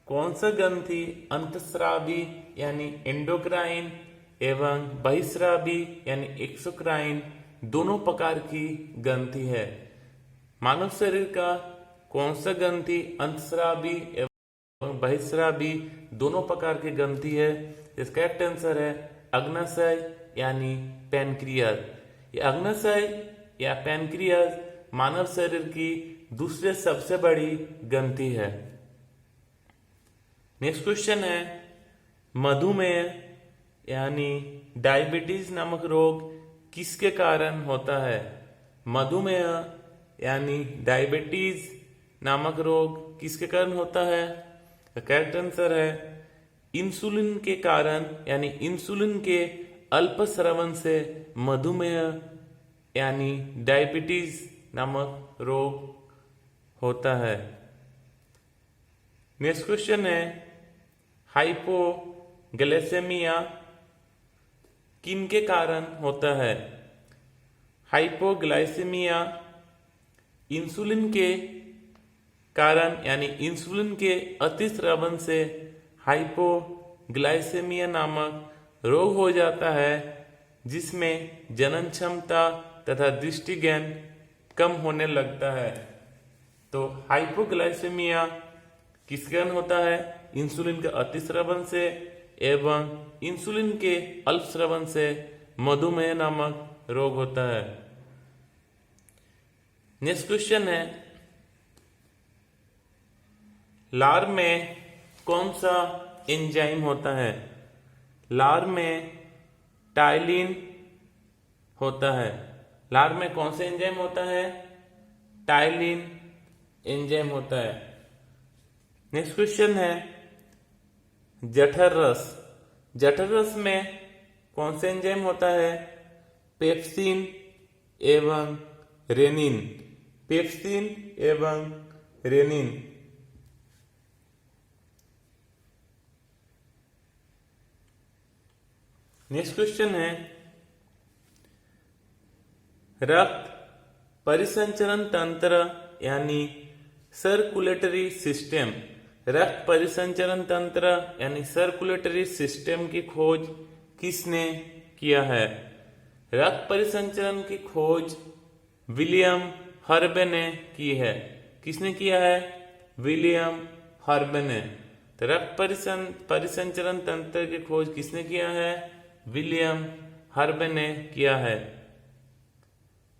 कौन सा ग्रंथि अंतस्रावी यानी एंडोक्राइन एवं बहिस्रावी यानी एक्सोक्राइन दोनों प्रकार की ग्रंथि है? मानव शरीर का कौन सा ग्रंथि अंतस्रावी एवं बहिस्रावी दोनों प्रकार की ग्रंथि है? इसका करेक्ट आंसर है अग्नाशय यानी पैनक्रियास। ये अग्नाशय या पैनक्रियास मानव शरीर की दूसरे सबसे बड़ी ग्रंथि है। नेक्स्ट क्वेश्चन है मधुमेह यानी डायबिटीज नामक रोग किसके कारण होता है? मधुमेह यानी डायबिटीज नामक रोग किसके कारण होता है? करेक्ट आंसर है इंसुलिन के कारण यानी इंसुलिन के अल्प स्रवण से मधुमेह यानी डायबिटीज नामक रोग होता है। नेक्स्ट क्वेश्चन है हाइपोग्लाइसेमिया किनके कारण होता है? हाइपोग्लाइसेमिया इंसुलिन के कारण यानी इंसुलिन के अतिस्रवण से हाइपोग्लाइसेमिया नामक रोग हो जाता है जिसमें जनन क्षमता तथा दृष्टि ज्ञान कम होने लगता है। तो हाइपोग्लाइसेमिया किस कारण होता है? इंसुलिन के अतिस्रवण से एवं इंसुलिन के अल्प स्रवण से मधुमेह नामक रोग होता है। नेक्स्ट क्वेश्चन है लार में कौन सा एंजाइम होता है? लार में टाइलिन होता है। लार में कौन सा एंजाइम होता है? टाइलिन एंजाइम होता है। नेक्स्ट क्वेश्चन है जठर रस। जठर रस में कौन सा एंजाइम होता है? पेप्सिन एवं रेनिन। पेप्सिन एवं रेनिन। नेक्स्ट क्वेश्चन है रक्त परिसंचरण तंत्र यानी सर्कुलेटरी सिस्टम। रक्त परिसंचरण तंत्र यानी सर्कुलेटरी सिस्टम की खोज किसने किया है? रक्त परिसंचरण की खोज विलियम हर्बे ने की है। किसने किया है? विलियम हर्बे ने। तो रक्त परिसंचरण तंत्र की खोज किसने किया है? विलियम हर्बे ने किया है।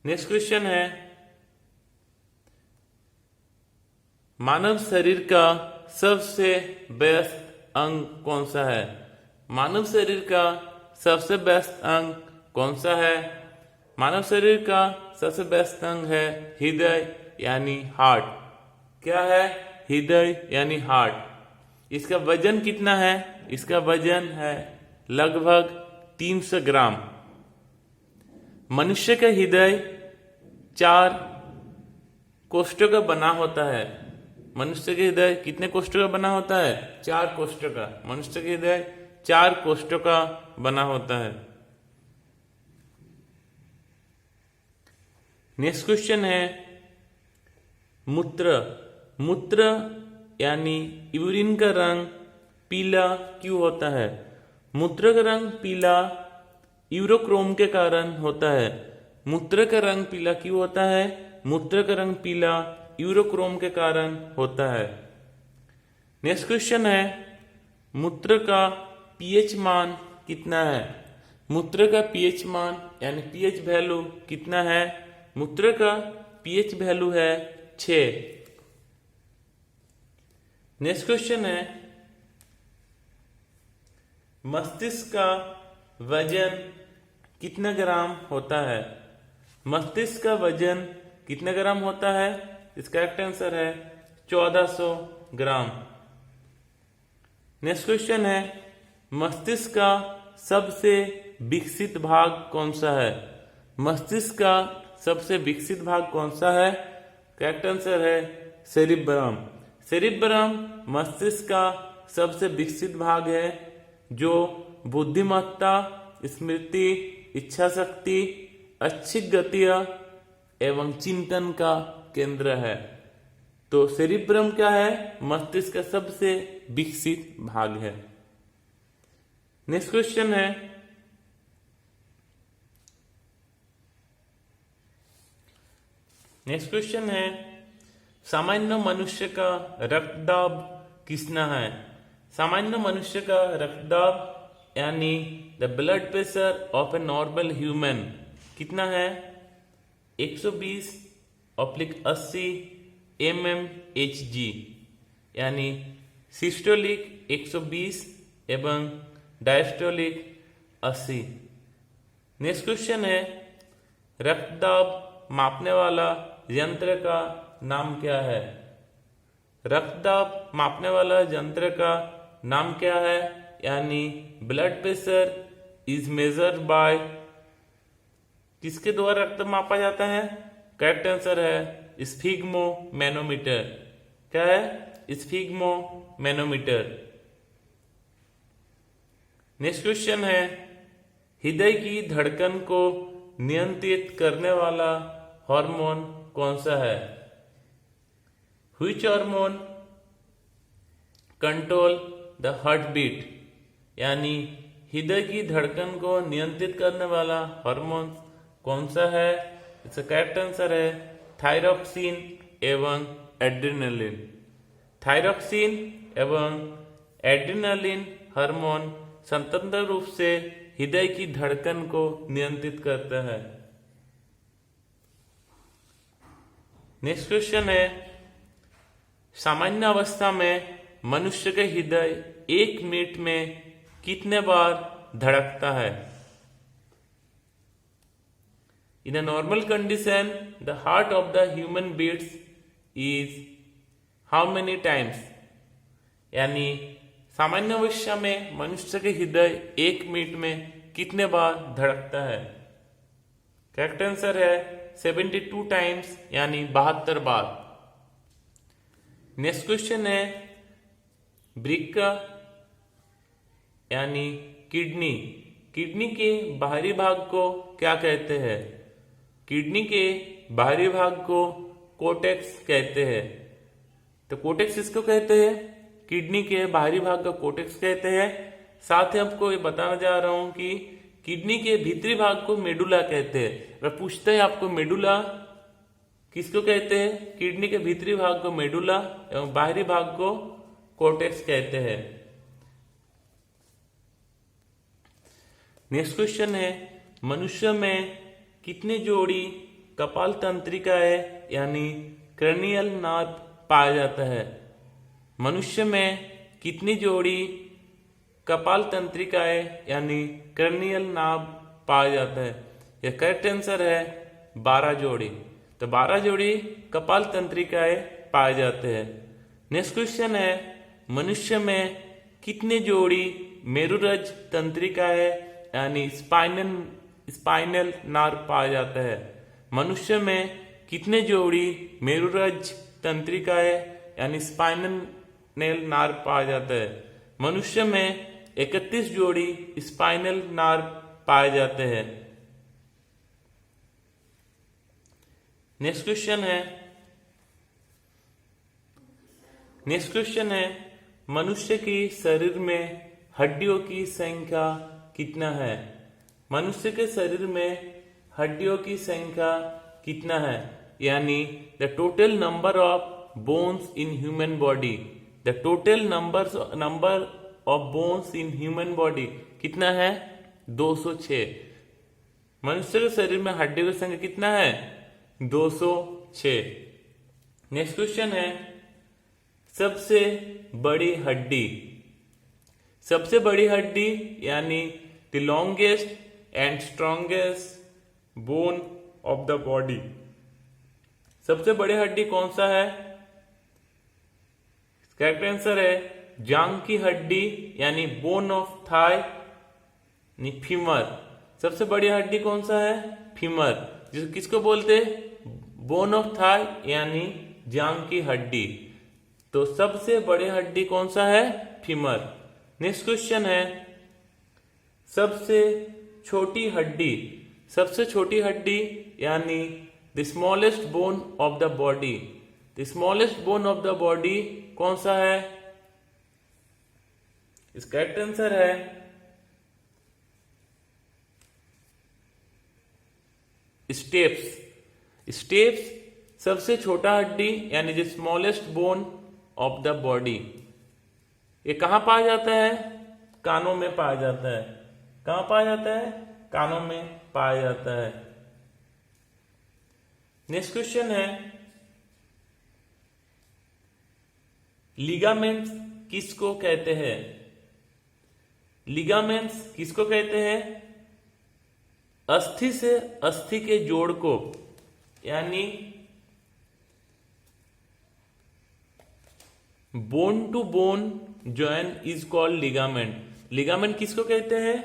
नेक्स्ट क्वेश्चन है मानव शरीर का सबसे व्यस्त अंग कौन सा है? मानव शरीर का सबसे व्यस्त अंग कौन सा है? मानव शरीर का सबसे व्यस्त अंग है हृदय यानी हार्ट। क्या है? हृदय यानी हार्ट। इसका वजन कितना है? इसका वजन है लगभग 300 ग्राम। मनुष्य का हृदय 4 कोष्ठों का बना होता है। मनुष्य का हृदय कितने कोष्ठों का बना होता है? 4 कोष्ठों का। मनुष्य का हृदय 4 कोष्ठों का बना होता है। नेक्स्ट क्वेश्चन है मूत्र। मूत्र यानी यूरिन का रंग पीला क्यों होता है? मूत्र का रंग पीला यूरोक्रोम के कारण होता है। मूत्र का रंग पीला क्यों होता है? मूत्र का रंग पीला यूरोक्रोम के कारण होता है। नेक्स्ट क्वेश्चन है मूत्र का पीएच मान कितना है? मूत्र का पीएच मान यानी पीएच वैल्यू कितना है? मूत्र का पीएच वैल्यू है 6। नेक्स्ट क्वेश्चन है मस्तिष्क का वजन कितना ग्राम होता है? मस्तिष्क का वजन कितना ग्राम होता है? इसका करेक्ट आंसर है 1400 ग्राम। नेक्स्ट क्वेश्चन है मस्तिष्क का सबसे विकसित भाग कौन सा है? मस्तिष्क का सबसे विकसित भाग कौन सा है? करेक्ट आंसर है सेरिब्रम। सेरिब्रम मस्तिष्क का सबसे विकसित भाग है जो बुद्धिमत्ता, स्मृति, इच्छा शक्ति, अच्छी गतियां एवं चिंतन का केंद्र है। तो सेरिब्रम क्या है? मस्तिष्क का सबसे विकसित भाग है। नेक्स्ट क्वेश्चन है सामान्य मनुष्य का रक्तदाब कितना है? सामान्य मनुष्य का रक्तदाब यानी the blood pressure of a normal human कितना है? 120/80 mmHg यानी सिस्टोलिक 120 एवं डायस्टोलिक 80। नेक्स्ट क्वेश्चन है रक्तदाब मापने वाला यंत्र का नाम क्या है? रक्तदाब मापने वाला यंत्र का नाम क्या है? यानी blood pressure is measured by किसके द्वारा रक्त मापा जाता है? करेक्ट आंसर है स्फिग्मो मैनोमीटर। क्या है? Sphygmo manometer. नेक्स्ट क्वेश्चन है हृदय की धड़कन को नियंत्रित करने वाला हार्मोन कौन सा है? Which hormone control the heart beat यानी हृदय की धड़कन को नियंत्रित करने वाला हार्मोन कौन सा है? इसका करेक्ट आंसर है थायरॉक्सिन एवं एड्रेनलिन। थायरॉक्सिन एवं एड्रेनलिन हार्मोन स्वतंत्र रूप से हृदय की धड़कन को नियंत्रित करता है। नेक्स्ट क्वेश्चन है सामान्य अवस्था में मनुष्य का हृदय 1 मिनट में कितने बार धड़कता है? In a normal condition, the heart of the human beats is how many times? यानी सामान्य अवस्था में मनुष्य के हृदय 1 मिनट में कितने बार धड़कता है? करेक्ट आंसर है 72 टाइम्स यानी 72 बार। नेक्स्ट क्वेश्चन है वृक्क यानी किडनी। किडनी के बाहरी भाग को क्या कहते हैं? किडनी के बाहरी भाग को कोटेक्स कहते हैं। तो कोटेक्स इसको कहते हैं, किडनी के बाहरी भाग का कोटेक्स कहते हैं। साथ ही आपको ये बताना जा रहा हूं कि किडनी के भीतरी भाग को मेडुला कहते हैं। अगर पूछते हैं आपको मेडुला किसको कहते हैं? किडनी के भीतरी भाग को मेडुला एवं बाहरी भाग को कोटेक्स कहते हैं। नेक्स्ट क्वेश्चन है मनुष्य में कितनी जोड़ी कपाल तंत्रिकाएं यानी क्रैनियल नर्व पाया जाता है? मनुष्य में कितनी जोड़ी कपाल तंत्रिकाएं यानी क्रैनियल नर्व पाया जाता है? या करेक्ट आंसर है 12 जोड़ी। तो 12 जोड़ी कपाल तंत्रिकाएं पाए जाते हैं। नेक्स्ट क्वेश्चन है, मनुष्य में कितने जोड़ी मेरुरज तंत्रिकाएं यानी स्पाइनल नार्व पाया जाता है? मनुष्य में कितने जोड़ी मेरुरज तंत्रिकाएं यानी स्पाइनल नार्व पाया जाता है? मनुष्य में 31 जोड़ी स्पाइनल नार्व पाए जाते हैं। नेक्स्ट क्वेश्चन है, मनुष्य की शरीर में हड्डियों की संख्या कितना है? मनुष्य के शरीर में हड्डियों की संख्या कितना है? यानी the total number of bones in human body, the total number of bones in human body कितना है? 206। मनुष्य के शरीर में हड्डियों की संख्या कितना है? 206। नेक्स्ट क्वेश्चन है, सबसे बड़ी हड्डी, सबसे बड़ी हड्डी यानी the longest and strongest bone of the body, सबसे बड़ी हड्डी कौन सा है? करेक्ट आंसर है जांग की हड्डी यानी बोन ऑफ थाई, फीमर। सबसे बड़ी हड्डी कौन सा है? फीमर। किसको बोलते हैं? बोन ऑफ थाई यानी जांग की हड्डी। तो सबसे बड़ी हड्डी कौन सा है? फीमर। नेक्स्ट क्वेश्चन है, सबसे छोटी हड्डी, सबसे छोटी हड्डी यानी the smallest bone of the body, the smallest bone of the body कौन सा है? इसका करेक्ट आंसर है स्टेप्स। स्टेप्स सबसे छोटा हड्डी यानी the smallest bone of the body. ये कहां पाया जाता है? कानों में पाया जाता है। कहां पाया जाता है? कानों में पाया जाता है। नेक्स्ट क्वेश्चन है, लिगामेंट्स किसको कहते हैं? लिगामेंट्स किसको कहते हैं? अस्थि से अस्थि के जोड़ को, यानी bone to bone join is called ligament. Ligament किसको कहते हैं?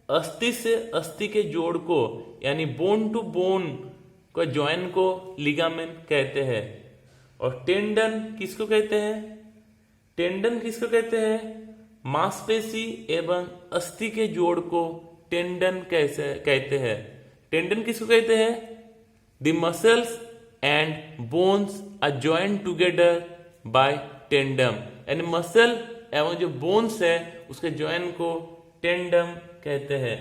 अस्थि से अस्थि के जोड़ को, यानी बोन टू बोन को जॉइन को लिगामेंट कहते हैं। और टेंडन किसको कहते हैं? टेंडन किसको कहते हैं? मांसपेशी एवं अस्थि के जोड़ को टेंडन कैसे कहते हैं? टेंडन किसको कहते हैं? The muscles and bones are joined together by tendon, यानी मसल एवं जो बोन्स है उसके जॉइन को टेंडम कहते हैं।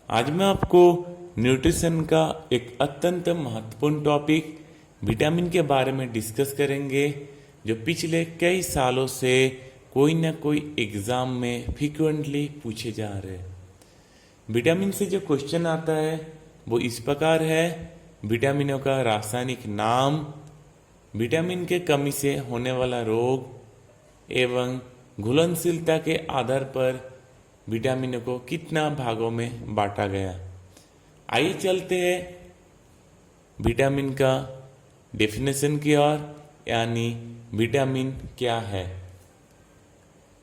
आज मैं आपको न्यूट्रिशन का एक अत्यंत महत्वपूर्ण टॉपिक विटामिन के बारे में डिस्कस करेंगे, जो पिछले कई सालों से कोई ना कोई एग्जाम में फ्रीक्वेंटली पूछे जा रहे हैं। विटामिन से जो क्वेश्चन आता है वो इस प्रकार है, विटामिनों का रासायनिक नाम, विटामिन के कमी से होने वाला रोग एवं घुलनशीलता के आधार पर विटामिनों को कितना भागों में बांटा गया। आइए चलते हैं विटामिन का डेफिनेशन की ओर, यानी विटामिन क्या है।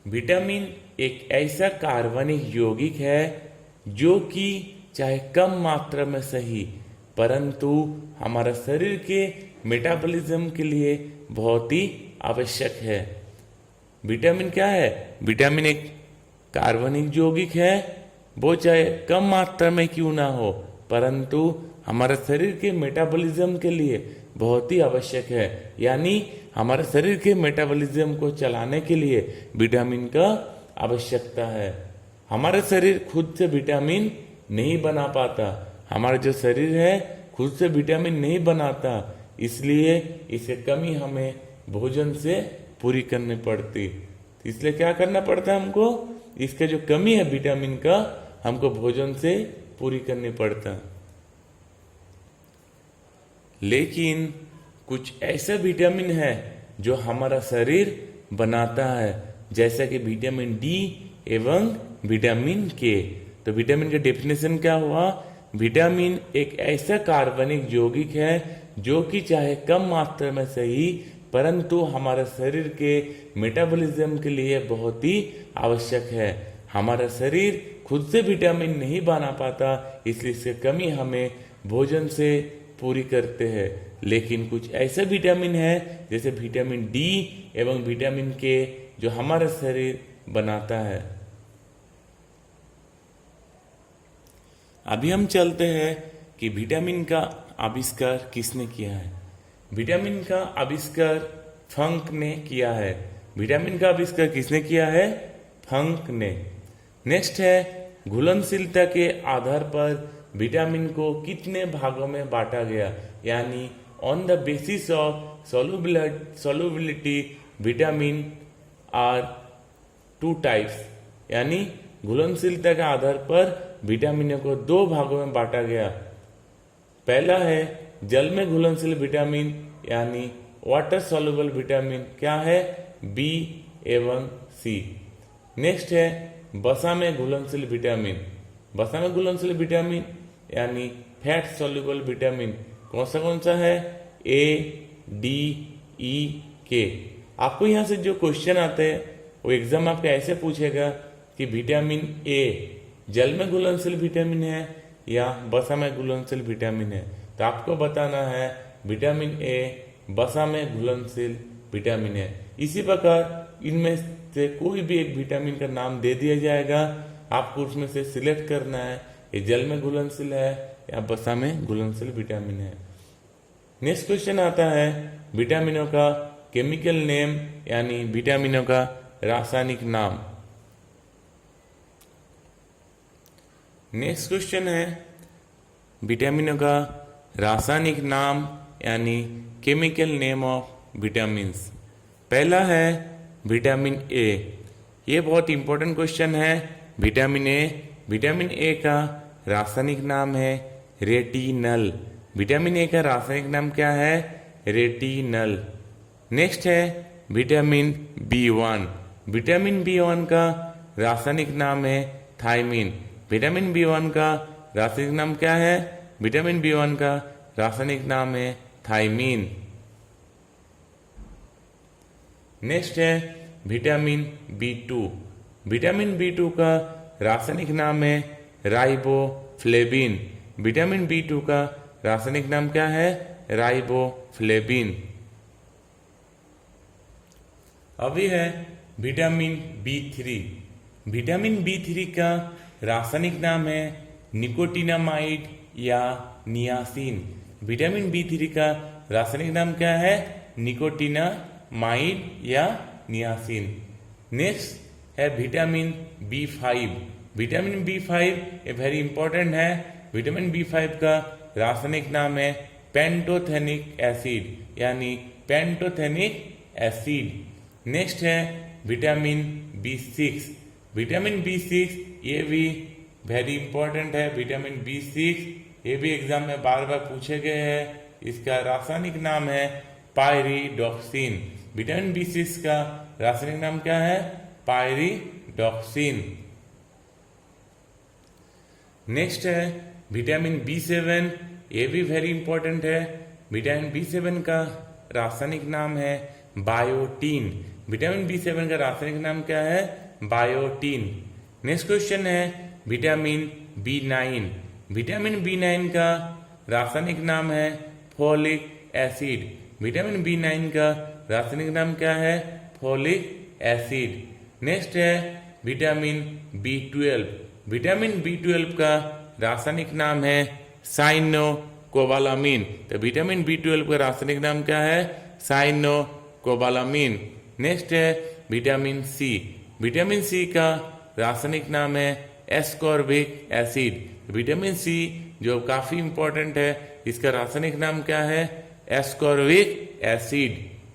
विटामिन एक ऐसा कार्बनिक यौगिक है जो कि चाहे कम मात्रा में सही, परंतु हमारा शरीर के मेटाबॉलिज्म के लिए बहुत ही आवश्यक है। विटामिन क्या है? विटामिन एक कार्बनिक यौगिक है, वो चाहे कम मात्रा में क्यों ना हो, परंतु हमारे शरीर के मेटाबॉलिज्म के लिए बहुत ही आवश्यक है। यानी हमारे शरीर के मेटाबॉलिज्म को चलाने के लिए विटामिन का आवश्यकता है। हमारा शरीर खुद से विटामिन नहीं बना पाता, हमारा जो शरीर है खुद से विटामिन नहीं बनाता, इसलिए इसे कमी हमें भोजन से पूरी करनी पड़ती। इसलिए क्या करना पड़ता है हमको? इसका जो कमी है विटामिन का, हमको भोजन से पूरी करनी पड़ता। लेकिन कुछ ऐसे विटामिन है जो हमारा शरीर बनाता है, जैसा कि विटामिन डी एवं विटामिन के। तो विटामिन का डेफिनेशन क्या हुआ? विटामिन एक ऐसा कार्बनिक यौगिक है जो कि चाहे कम मात्रा में सही, परंतु हमारे शरीर के मेटाबॉलिज्म के लिए बहुत ही आवश्यक है। हमारा शरीर खुद से विटामिन नहीं बना पाता, इसलिए इसकी कमी हमें भोजन से पूरी करते हैं। लेकिन कुछ ऐसे विटामिन है जैसे विटामिन डी एवं विटामिन के जो हमारा शरीर बनाता है। अभी हम चलते हैं कि विटामिन का आविष्कार किसने किया है। विटामिन का आविष्कार फंक ने किया है। विटामिन का आविष्कार किसने किया है? फंक ने। नेक्स्ट है, घुलनशीलता के आधार पर विटामिन को कितने भागों में बांटा गया, यानी on the basis of solubility vitamin are 2 types, यानी घुलनशीलता के आधार पर विटामिनों को 2 भागों में बांटा गया। पहला है जल में घुलनशील विटामिन यानी वाटर सॉल्युबल विटामिन, क्या है? बी एवं सी। नेक्स्ट है वसा में घुलनशील विटामिन। वसा में घुलनशील विटामिन यानी फैट सॉल्युबल विटामिन कौन सा है? ए, डी, ई, के। आपको यहां से जो क्वेश्चन आते हैं वो एग्जाम आपका ऐसे पूछेगा कि विटामिन ए जल में घुलनशील विटामिन है या वसा में घुलनशील विटामिन है। तो आपको बताना है विटामिन ए वसा में घुलनशील विटामिन है। इसी प्रकार इनमें से कोई भी एक विटामिन का नाम दे दिया जाएगा, आपको उसमें से सिलेक्ट करना है ये जल में घुलनशील है या वसा में घुलनशील विटामिन है। नेक्स्ट क्वेश्चन आता है विटामिनों का केमिकल नेम, यानी विटामिनों का रासायनिक नाम। नेक्स्ट क्वेश्चन है विटामिनों का रासायनिक नाम यानी केमिकल नेम ऑफ विटामिन्स। पहला है विटामिन ए। ये बहुत इंपॉर्टेंट क्वेश्चन है। विटामिन ए का रासायनिक नाम है रेटिनल। विटामिन ए का रासायनिक नाम क्या है? रेटिनल। नेक्स्ट है विटामिन बी1। विटामिन बी1 का रासायनिक नाम है थायमिन। विटामिन बी1 का रासायनिक नाम क्या है? विटामिन बी1 का रासायनिक नाम है थायमिन। नेक्स्ट है विटामिन बी2। विटामिन बी2 का रासायनिक नाम है राइबोफ्लेविन। विटामिन बी2 का रासायनिक नाम क्या है? राइबोफ्लेविन। अभी है विटामिन बी3। विटामिन बी3 का रासायनिक नाम है निकोटिनामाइड या नियासिन। विटामिन बी3 का रासायनिक नाम क्या है? निकोटिनामाइड या नियासिन। नेक्स्ट है विटामिन बी5। विटामिन बी5 ये वेरी इंपॉर्टेंट है। विटामिन बी5 का रासायनिक नाम है पेंटोथेनिक एसिड, यानी पेंटोथेनिक एसिड। नेक्स्ट है विटामिन बी6। विटामिन बी6 ये भी वेरी इंपॉर्टेंट है। विटामिन बी6 ये भी एग्जाम में बार बार पूछे गए हैं। इसका रासायनिक नाम है पायरिडॉक्सिन। विटामिन बी6 का रासायनिक नाम क्या है? पायरिडॉक्सिन। नेक्स्ट है विटामिन बी7। ये भी वेरी इंपॉर्टेंट है। विटामिन बी7 का रासायनिक नाम है बायोटीन। विटामिन बी7 का रासायनिक नाम क्या है? बायोटीन। नेक्स्ट क्वेश्चन है विटामिन बी9। विटामिन बी9 का रासायनिक नाम है फोलिक एसिड। विटामिन बी9 का रासायनिक नाम क्या है? Folic acid. नेक्स्ट है विटामिन बी12। विटामिन बी12 का रासायनिक नाम है साइनोकोबालामिन। तो विटामिन बी12 का रासायनिक नाम क्या है? साइनोकोबालामिन। नेक्स्ट है विटामिन सी। विटामिन सी का रासायनिक नाम है एस्कॉर्बिक एसिड। विटामिन सी जो काफी इंपॉर्टेंट है, इसका रासायनिक नाम क्या है? Ascorbic acid.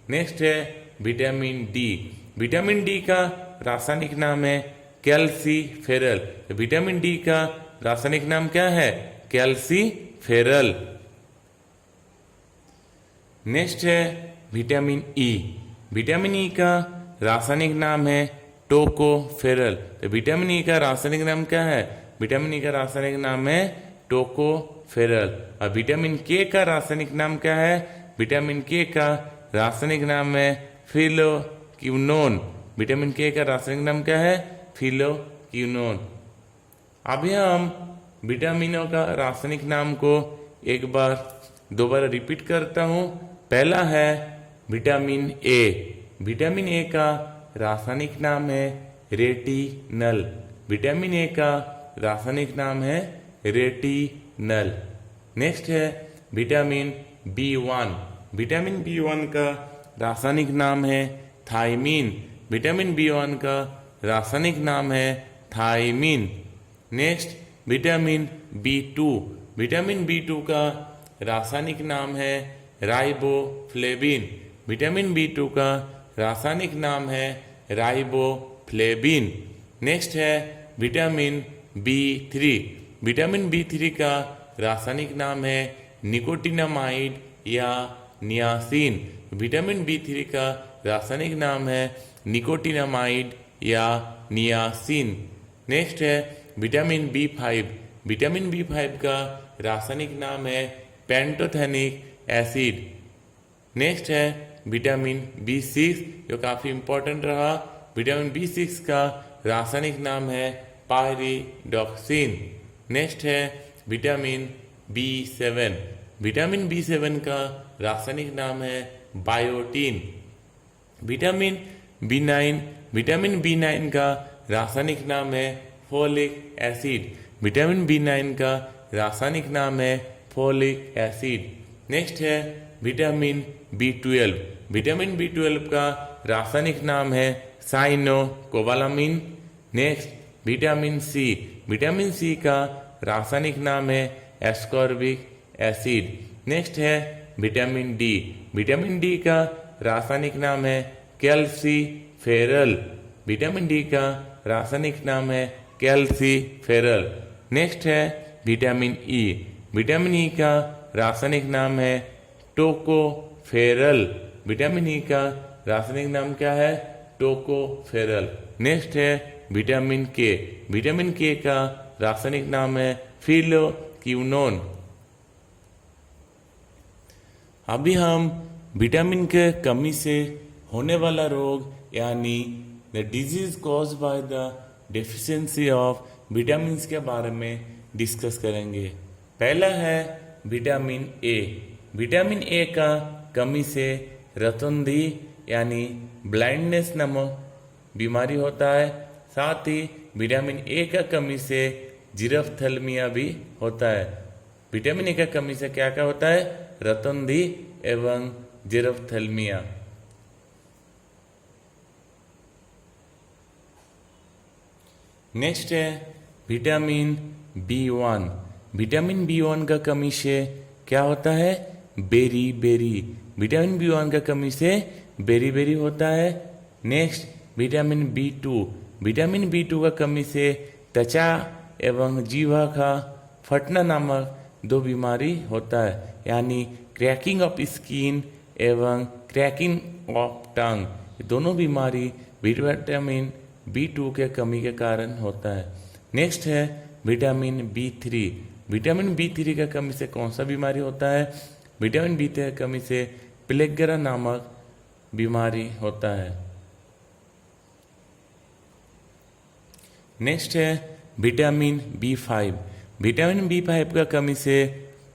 नेक्स्ट है विटामिन डी। विटामिन डी का रासायनिक नाम है कैल्सीफेरल। विटामिन डी का रासायनिक नाम क्या है? कैल्सीफेरल। नेक्स्ट है विटामिन ई। विटामिन ई का रासायनिक नाम है टोकोफेरल। तो विटामिन ई का रासायनिक नाम क्या है? विटामिन ई का रासायनिक नाम है टोकोफेरल। और विटामिन के का रासायनिक नाम क्या है? विटामिन के का रासायनिक नाम है फिलोक्विनोन। विटामिन के का रासायनिक नाम क्या है? फिलोक्विनोन। अभी हम विटामिनों का रासायनिक नाम को एक बार दोबारा रिपीट करता हूँ। पहला है विटामिन ए। विटामिन ए का रासायनिक नाम है रेटिनल। विटामिन ए का रासायनिक नाम है रेटिनल। नेक्स्ट है विटामिन बी1। विटामिन बी1 का रासायनिक नाम है थायमीन। विटामिन बी1 का रासायनिक नाम है थायमीन। Next vitamin बी2। विटामिन बी2 का रासायनिक नाम है राइबोफ्लेविन। विटामिन बी2 का रासायनिक नाम है राइबोफ्लेविन। नेक्स्ट है विटामिन बी3। विटामिन बी3 का रासायनिक नाम है निकोटिनामाइड या नियासिन। विटामिन बी3 का रासायनिक नाम है निकोटिनामाइड या नियासिन। नेक्स्ट है विटामिन बी5। विटामिन बी5 का रासायनिक नाम है पेंटोथेनिक एसिड। नेक्स्ट है विटामिन बी6, जो काफ़ी इंपॉर्टेंट रहा। विटामिन बी6 का रासायनिक नाम है पायरिडॉक्सिन। नेक्स्ट है विटामिन बी7। विटामिन बी7 का रासायनिक नाम है बायोटीन। विटामिन बी9। विटामिन बी9 का रासायनिक नाम है फोलिक एसिड। विटामिन बी9 का रासायनिक नाम है फोलिक एसिड। नेक्स्ट है विटामिन बी12। विटामिन बी12 का रासायनिक नाम है cyanocobalamin. Next vitamin C. Vitamin C का रासायनिक नाम है एस्कॉर्बिक एसिड। नेक्स्ट है विटामिन डी। विटामिन डी का रासायनिक नाम है कैल्सीफेरल। विटामिन डी का रासायनिक नाम है कैल्सीफेरल। नेक्स्ट है विटामिन ई। विटामिन ई का रासायनिक नाम है टोकोफेरल। विटामिन ई का रासायनिक नाम क्या है? टोकोफेरल। नेक्स्ट है विटामिन के। विटामिन के का रासायनिक नाम है फिलोक्विनोन। अभी हम विटामिन के कमी से होने वाला रोग यानी the disease cause by the deficiency of vitamin के बारे में डिस्कस करेंगे। पहला है विटामिन ए। विटामिन ए का कमी से रतुंधी यानी ब्लाइंडनेस नामक बीमारी होता है। साथ ही विटामिन ए का कमी से जीरफ्थैल्मिया भी होता है। विटामिन ए का कमी से क्या क्या होता है? रतुंधी एवं जीरफ्थैल्मिया। नेक्स्ट है विटामिन बी1। विटामिन बी1 का कमी से क्या होता है? Berry berry. विटामिन बी1 का कमी से बेरी बेरी होता है। Next vitamin बी2। विटामिन बी2 का कमी से त्वचा एवं जीवा का फटना नामक दो बीमारी होता है, यानी क्रैकिंग ऑफ स्किन एवं क्रैकिंग ऑफ टंग। दोनों बीमारी विटामिन बी2 के कमी के कारण होता है। नेक्स्ट है विटामिन बी3। विटामिन बी3 का कमी से कौन सा बीमारी होता है? विटामिन बी3 की कमी से प्लेगरा नामक बीमारी होता है। नेक्स्ट है विटामिन बी5। विटामिन बी5 का कमी से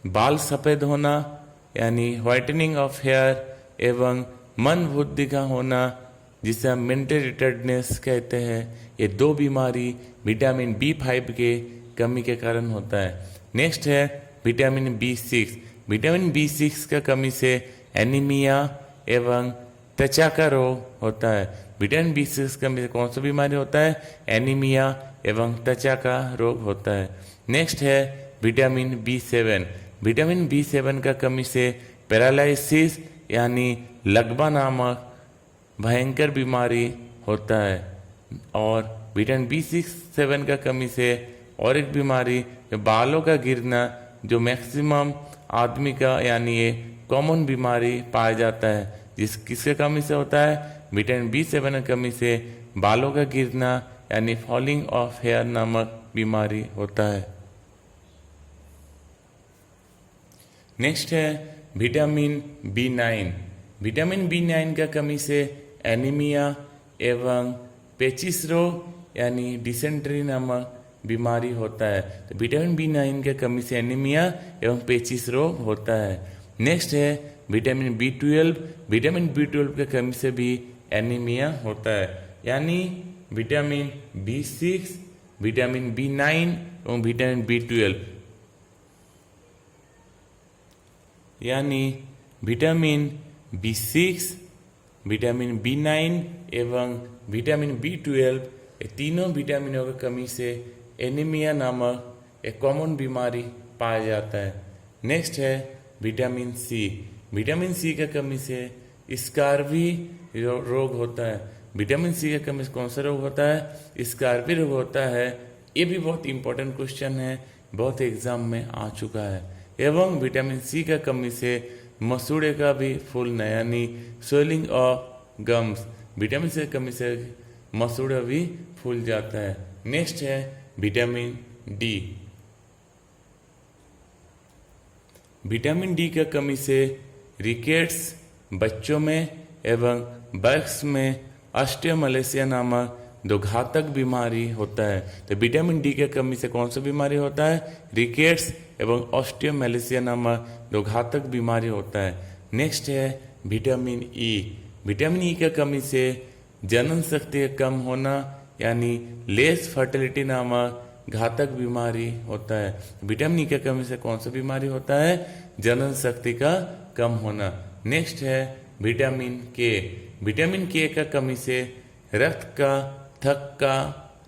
बाल सफ़ेद होना यानी व्हाइटनिंग ऑफ हेयर एवं मन बुद्धि का होना, जिसे हम मेंटल रिटार्डनेस कहते हैं, ये दो बीमारी विटामिन बी5 के कमी के कारण होता है। नेक्स्ट है विटामिन बी6। विटामिन बी6 का कमी से एनीमिया एवं त्वचा का रोग होता है। विटामिन बी6 की कमी से कौन सा बीमारी होता है? एनीमिया एवं त्वचा का रोग होता है। नेक्स्ट है विटामिन बी7। विटामिन बी7 का कमी से पैरालिसिस यानी लगवा नामक भयंकर बीमारी होता है। और विटामिन बी7 का कमी से और एक बीमारी बालों का गिरना, जो मैक्सिमम आदमी का यानी ये कॉमन बीमारी पाया जाता है, किसके कमी से होता है? विटामिन बी7 की कमी से बालों का गिरना यानी फॉलिंग ऑफ हेयर नामक बीमारी होता है। नेक्स्ट है विटामिन B9। विटामिन B9 का कमी से एनीमिया एवं पेचिस रोग यानी डिसेंट्री नामक बीमारी होता है। तो विटामिन B9 के कमी से एनीमिया एवं पेचिस रोग होता है। नेक्स्ट है विटामिन B12। विटामिन B12 के कमी से भी एनीमिया होता है, यानी विटामिन B6, विटामिन B9 एवं विटामिन B12, यानी विटामिन B6, विटामिन B9 एवं विटामिन B12 ये तीनों विटामिनों की कमी से एनीमिया नामक एक कॉमन बीमारी पाया जाता है। नेक्स्ट है विटामिन सी। विटामिन सी की कमी से स्कारवी रोग होता है। विटामिन सी की कमी से कौन सा रोग होता है? स्कारवी रोग होता है। ये भी बहुत इंपॉर्टेंट क्वेश्चन है, बहुत एग्जाम में आ चुका है। एवं विटामिन सी की कमी से मसूड़े का भी फूलना यानी swelling of gums, vitamin C की कमी से मसूड़ा भी फूल जाता है। नेक्स्ट है विटामिन डी। विटामिन डी की कमी से रिकेट्स बच्चों में एवं वयस्क में ऑस्टियोमैलेशिया नामक दो घातक बीमारी होता है। तो विटामिन डी की कमी से कौन सा बीमारी होता है? रिकेट्स एवं ऑस्टियोमैलेशिया नामक दो घातक बीमारी होता है। नेक्स्ट है विटामिन ई। विटामिन ई की कमी से जनन शक्ति का कम होना यानी लेस फर्टिलिटी नामक घातक बीमारी होता है। विटामिन ई की कमी से कौन सा बीमारी होता है? जनन शक्ति का कम होना। नेक्स्ट है विटामिन के। विटामिन के का कमी से रक्त का थक्का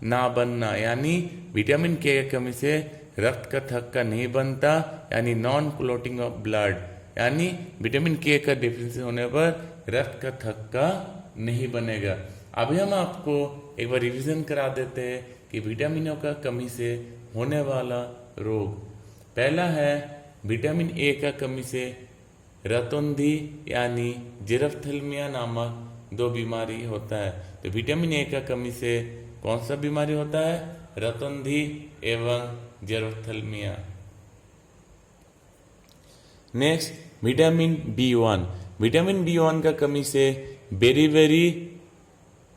ना बनना, यानी विटामिन के की कमी से रक्त का थक्का नहीं बनता, यानी नॉन क्लोटिंग ऑफ ब्लड, यानी विटामिन के का डिफिशिएंसी होने पर रक्त का थक्का नहीं बनेगा। अभी हम आपको एक बार रिवीजन करा देते हैं कि विटामिनों का कमी से होने वाला रोग। पहला है विटामिन ए का कमी से रतौंधी यानी जेरोफ्थेल्मिया नामक दो बीमारी होता है। तो विटामिन ए का कमी से कौन सा बीमारी होता है? रतौंधी एवं जेरोफ्थेल्मिया। Next vitamin B1। Vitamin B1 का कमी से बेरीबेरी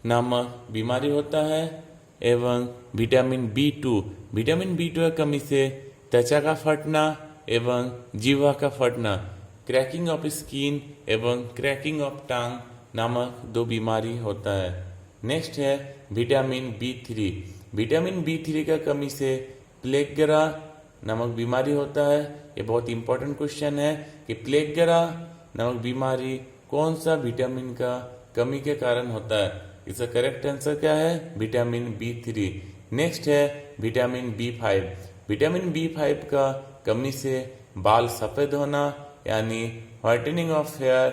नामक बीमारी होता है। एवं विटामिन B2। विटामिन B2 की कमी से त्वचा का फटना एवं जीवा का फटना, क्रैकिंग ऑफ स्किन एवं क्रैकिंग ऑफ टंग नामक दो बीमारी होता है। नेक्स्ट है विटामिन B3। विटामिन B3 का कमी से प्लेगरा नामक बीमारी होता है। ये बहुत इंपॉर्टेंट क्वेश्चन है कि प्लेगरा नामक बीमारी कौन सा विटामिन का कमी के कारण होता है? इसका करेक्ट आंसर क्या है? Vitamin B3। नेक्स्ट है विटामिन B5। विटामिन B5 का कमी से बाल सफेद होना यानी व्हाइटनिंग ऑफ हेयर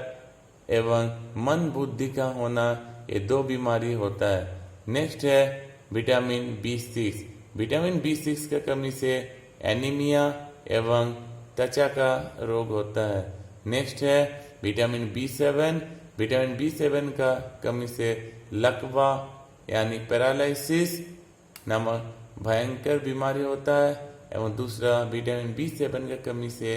एवं मन बुद्धि का होना, ये दो बीमारी होता है। नेक्स्ट है विटामिन B6। विटामिन B6 का कमी से एनीमिया एवं त्वचा का रोग होता है। नेक्स्ट है विटामिन B7। विटामिन B7 का कमी से लकवा यानी पैरालिसिस नामक भयंकर बीमारी होता है। एवं दूसरा विटामिन B7 की कमी से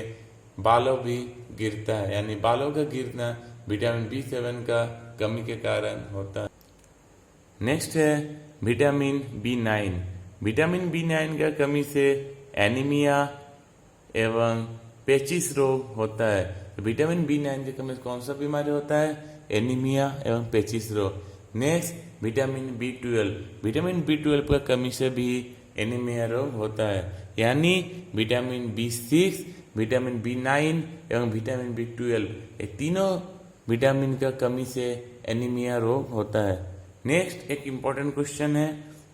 बालों भी गिरता है, यानी बालों का गिरना विटामिन B7 का कमी के कारण होता है। नेक्स्ट है विटामिन B9। विटामिन B9 का कमी से एनीमिया एवं पेचिस रोग होता है। तो विटामिन B9 की कमी से कौन सा बीमारी होता है? एनीमिया एवं पेचिस रोग। Next vitamin B12। Vitamin B12 का कमी से भी एनीमिया रोग होता है, यानी विटामिन B6, विटामिन B9 एवं विटामिन B12 ये तीनों विटामिन का कमी से एनीमिया रोग होता है। नेक्स्ट एक इम्पॉर्टेंट क्वेश्चन है,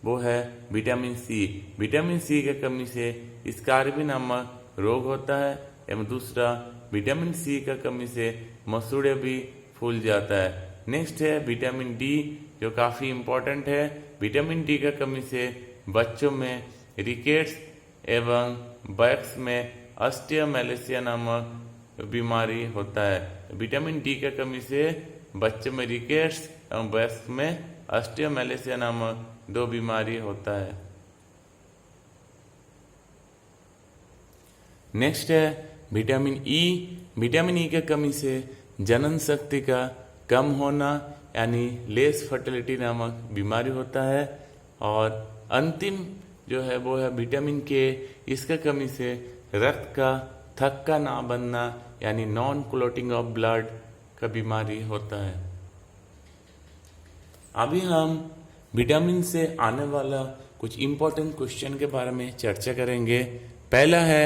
वो है विटामिन सी। विटामिन सी की कमी से स्कारबी नामक रोग होता है। एवं दूसरा विटामिन सी का कमी से मसूड़े भी फूल जाता है। नेक्स्ट है विटामिन डी, जो काफ़ी इम्पोर्टेंट है। विटामिन डी का कमी से बच्चों में रिकेट्स एवं वयस्क में ऑस्टियोमैलेशिया नामक बीमारी होता है। विटामिन डी का कमी से बच्चों में रिकेट्स एवं वयस्क में ऑस्टियोमेलेसिया नामक 2 बीमारी होता है। नेक्स्ट है विटामिन ई। विटामिन ई की कमी से जनन शक्ति का कम होना यानी लेस फर्टिलिटी नामक बीमारी होता है। और अंतिम जो है वो है विटामिन के। इसका कमी से रक्त का थक्का ना बनना यानी नॉन क्लोटिंग ऑफ ब्लड का बीमारी होता है। अभी हम विटामिन से आने वाला कुछ इंपॉर्टेंट क्वेश्चन के बारे में चर्चा करेंगे। पहला है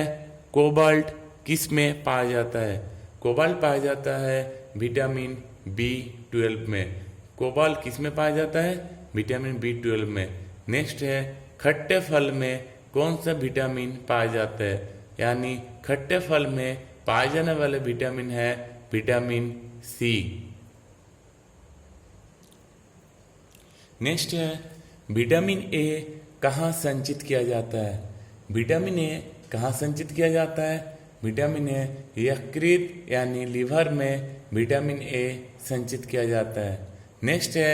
कोबाल्ट किस में पाया जाता है? कोबाल्ट पाया जाता है विटामिन B12 में। कोबाल्ट किस में पाया जाता है? विटामिन B12 में। नेक्स्ट है खट्टे फल में कौन सा विटामिन पाया जाता है? यानी खट्टे फल में पाए जाने वाले विटामिन है विटामिन सी। नेक्स्ट है विटामिन ए कहाँ संचित किया जाता है? विटामिन ए कहाँ संचित किया जाता है? विटामिन ए यकृत यानी लीवर में विटामिन ए संचित किया जाता है। नेक्स्ट है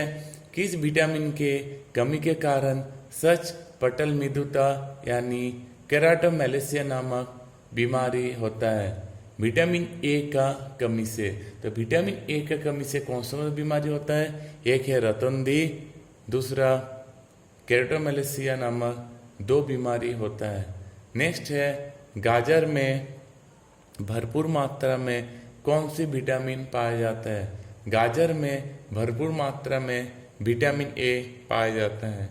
किस विटामिन के कमी के कारण सच पटल मृदुता यानी केराटोमेलेसिया नामक बीमारी होता है? विटामिन ए का कमी से। तो विटामिन ए का कमी से कौन सा बीमारी होता है? एक है रतौंधी, दूसरा केराटोमेलेसिया नामक 2 बीमारी होता है। नेक्स्ट है गाजर में भरपूर मात्रा में कौन सी विटामिन पाया जाता है? गाजर में भरपूर मात्रा में विटामिन ए पाया जाता है।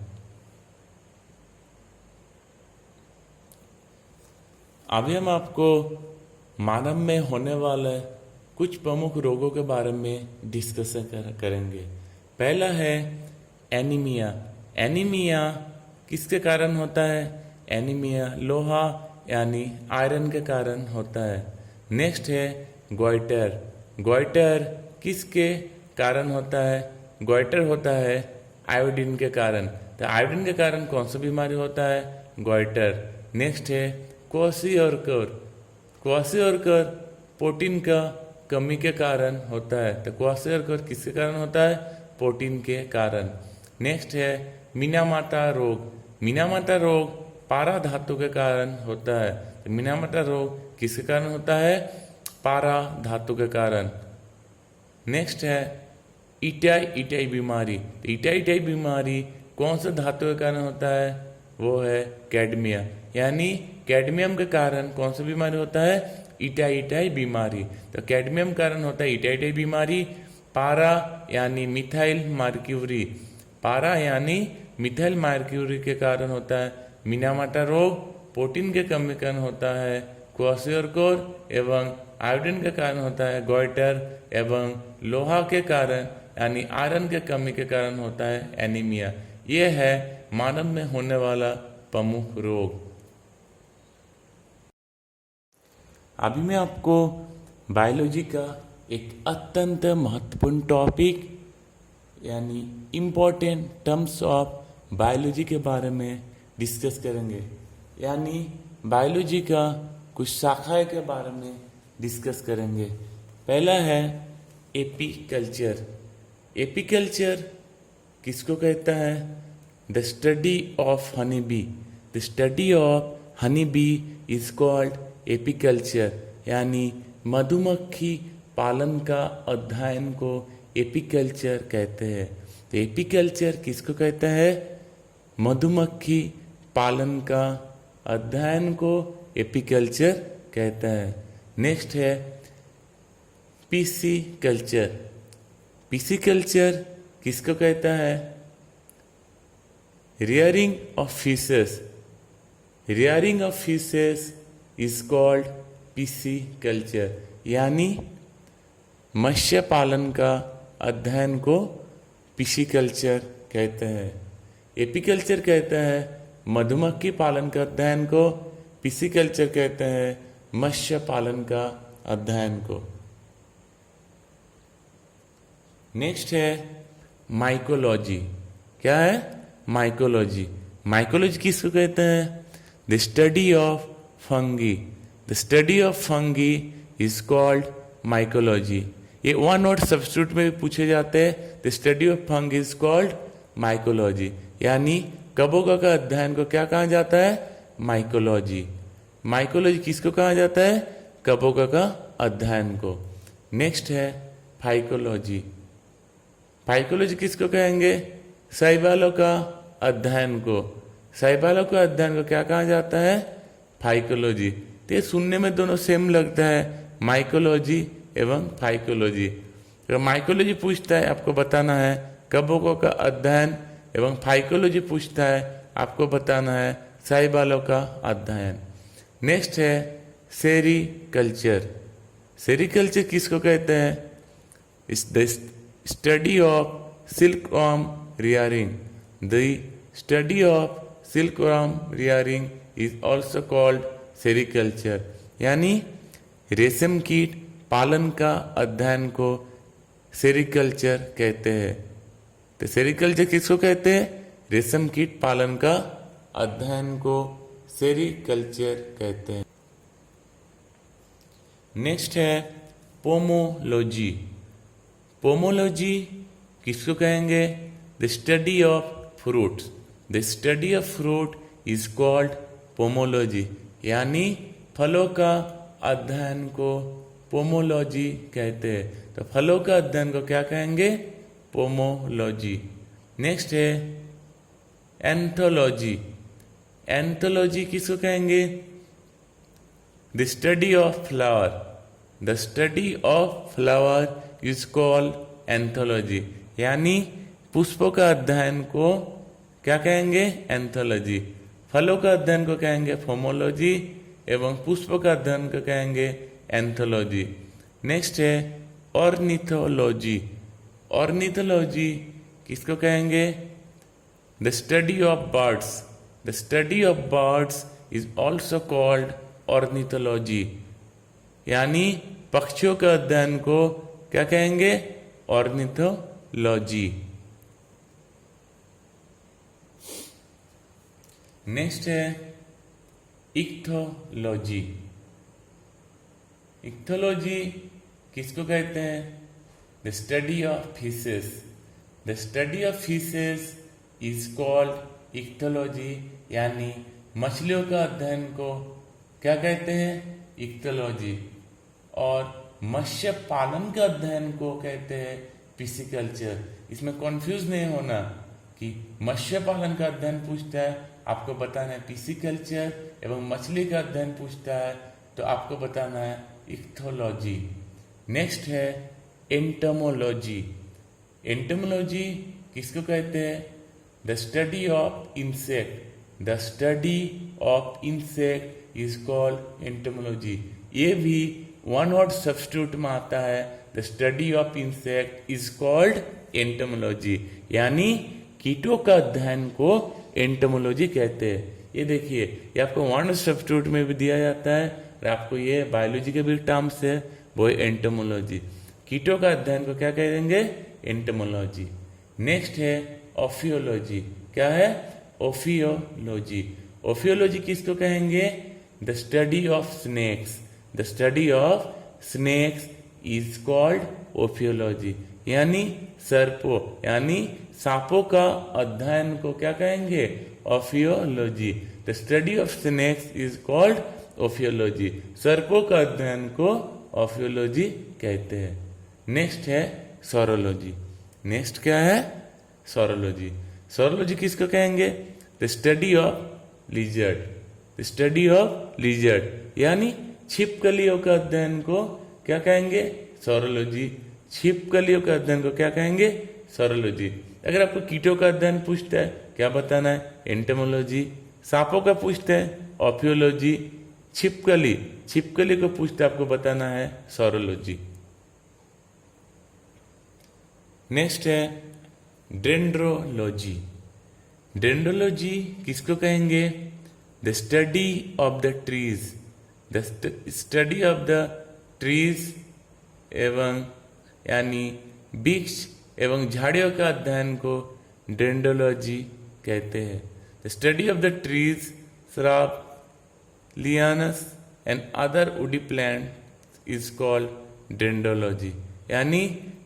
अभी हम आपको मानव में होने वाले कुछ प्रमुख रोगों के बारे में डिस्कशन करेंगे। पहला है एनीमिया। एनीमिया किसके कारण होता है? एनीमिया लोहा यानी आयरन के कारण होता है। नेक्स्ट है गोइटर। गोइटर किसके कारण होता है? गोइटर होता है आयोडीन के कारण। तो आयोडीन के कारण कौन सा बीमारी होता है? गोइटर। नेक्स्ट है क्वाशियोरकर। क्वाशियोरकर प्रोटीन का कमी के कारण होता है। तो क्वाशियोरकर किसके कारण होता है? प्रोटीन के कारण। नेक्स्ट है मिनामाटा रोग। मिनामाटा रोग पारा धातु के कारण होता है। तो मिनामाटा रोग किसके कारण होता है? पारा धातु के कारण। नेक्स्ट है इटाई इटाई बीमारी। तो इटाई इटाई बीमारी कौन सा धातु के कारण होता है? वो है कैडमिया यानी कैडमियम के कारण कौन सा बीमारी होता है? इटाई इटाई बीमारी। तो कैडमियम कारण होता है इटाई इटाई बीमारी। पारा यानी मिथाइल मर्क्यूरी। पारा यानी मिथाइल मर्क्यूरी के कारण होता है मिनामाटा रोग। प्रोटीन के कमी के कारण होता है क्वाशियोरकर एवं आयोडीन के कारण होता है गोइटर एवं लोहा के कारण यानी आयरन के कमी के कारण होता है एनीमिया। ये है मानव में होने वाला प्रमुख रोग। अभी मैं आपको बायोलॉजी का एक अत्यंत महत्वपूर्ण टॉपिक यानी इम्पोर्टेंट टर्म्स ऑफ बायोलॉजी के बारे में डिस्कस करेंगे। यानी बायोलॉजी का कुछ शाखाएं के बारे में डिस्कस करेंगे। पहला है एपीकल्चर। एपीकल्चर किसको कहता है? The study of honey bee. The study of honey bee is called apiculture यानी मधुमक्खी पालन का अध्ययन को एपीकल्चर कहते हैं। तो एपीकल्चर किसको कहता है? मधुमक्खी पालन का अध्ययन को एपीकल्चर कहता है। नेक्स्ट है पिसिकल्चर। पिसिकल्चर किसको कहता है? Rearing of fishes. Rearing of fishes is called pisciculture यानी मत्स्य पालन का अध्ययन को पिसिकल्चर कहते हैं। एपीकल्चर कहता है मधुमक्खी पालन का अध्ययन को, पिसिकल्चर कहते हैं मत्स्य पालन का अध्ययन को। नेक्स्ट है माइकोलॉजी। क्या है? माइकोलॉजी। माइकोलॉजी किसको कहते हैं? The study of fungi. The study of fungi is called mycology. ये वन वर्ड सब्स्टिट्यूट में भी पूछे जाते हैं। The study of fungi is called mycology, यानी कबों का अध्ययन को क्या कहा जाता है? माइकोलॉजी। माइकोलॉजी किसको कहा जाता है? कबों का अध्ययन को। नेक्स्ट है फाइकोलॉजी। फाइकोलॉजी किसको कहेंगे? शैवालों का अध्ययन को। शैवालों का अध्ययन को क्या कहा जाता है? फाइकोलॉजी। तो ये सुनने में दोनों सेम लगता है, माइकोलॉजी एवं फाइकोलॉजी। तो माइकोलॉजी पूछता है आपको बताना है कबों का अध्ययन, एवं फाइकोलॉजी पूछता है आपको बताना है शैवालों का अध्ययन। नेक्स्ट है सेरीकल्चर। सेरीकल्चर किसको कहते हैं? इस the study of silkworm rearing. The study of silkworm rearing is also called sericulture, यानी रेशम कीट पालन का अध्ययन को सेरीकल्चर कहते हैं। तो सेरीकल्चर किसको कहते हैं? रेशम कीट पालन का अध्ययन को सेरीकल्चर कहते हैं। नेक्स्ट है पोमोलॉजी। पोमोलॉजी किसको कहेंगे? The study of fruits. The study of fruit is called pomology, यानी फलों का अध्ययन को पोमोलॉजी कहते हैं। तो फलों का अध्ययन को क्या कहेंगे? पोमोलॉजी। नेक्स्ट है एंथोलॉजी। एंथोलॉजी किसको कहेंगे? The study of flower. The study of flower is called anthology, यानी पुष्पों का अध्ययन को क्या कहेंगे? एंथोलॉजी। फलों का अध्ययन को कहेंगे पोमोलॉजी, एवं पुष्पों का अध्ययन को कहेंगे एंथोलॉजी। नेक्स्ट है ऑर्निथोलॉजी। ऑर्निथोलॉजी किसको कहेंगे? The study of birds. The study of birds is also called ornithology, यानी पक्षियों का अध्ययन को क्या कहेंगे? ऑर्निथोलॉजी। नेक्स्ट है इक्थोलॉजी। इक्थोलॉजी किसको कहते हैं? The study of fishes. The study of fishes is called ichthyology, यानी मछलियों का अध्ययन को क्या कहते हैं? इक्थोलॉजी। और मत्स्य पालन का अध्ययन को कहते हैं पिसिकल्चर। इसमें कंफ्यूज नहीं होना कि मत्स्य पालन का अध्ययन पूछता है आपको बताना है पिसिकल्चर, एवं मछली का अध्ययन पूछता है तो आपको बताना है इक्थोलॉजी। नेक्स्ट है एंटोमोलॉजी। एंटोमोलॉजी किसको कहते हैं? The study of insect. The study of insect is called entomology. ये भी वन वर्ड सब्स्टिट्यूट में आता है, the study of insect is called entomology, यानी कीटों का अध्ययन को एंटोमोलॉजी कहते हैं। ये देखिए, ये आपको वन सब्स्टिट्यूट में भी दिया जाता है, और आपको ये बायोलॉजी के भी टर्म्स है, वो एंटोमोलॉजी। कीटों का अध्ययन को क्या कहेंगे? एंटोमोलॉजी। नेक्स्ट है ओफियोलॉजी। क्या है? ओफियोलॉजी। ओफियोलॉजी किसको कहेंगे? The study of snakes. The study of snakes is called ophiology, यानी सर्पों यानी सांपों का अध्ययन को क्या कहेंगे? Ophiology. The study of snakes is called ophiology. सर्पों का अध्ययन को ओफियोलॉजी कहते हैं। नेक्स्ट है सोरोलॉजी। नेक्स्ट क्या है? सोरोलॉजी। सोरोलॉजी किसको कहेंगे? The study of lizard. The study of lizard, यानी छिपकलियों का अध्ययन को क्या कहेंगे? सोरोलॉजी। छिपकलियों का अध्ययन को क्या कहेंगे? सोरोलॉजी। अगर आपको कीटों का अध्ययन पूछता है क्या बताना है? एंटोमोलॉजी। सांपों का पूछते हैं ओफियोलॉजी। छिपकली को पूछते आपको बताना है सोरोलॉजी। नेक्स्ट है डेंड्रोलॉजी। डेंड्रोलॉजी किसको कहेंगे? The study of the trees. The study of the trees एवं यानी वृक्ष एवं झाड़ियों का अध्ययन को डेंड्रोलॉजी कहते हैं। The study of the trees, shrub, lianas and other woody plant is called dendrology, यानी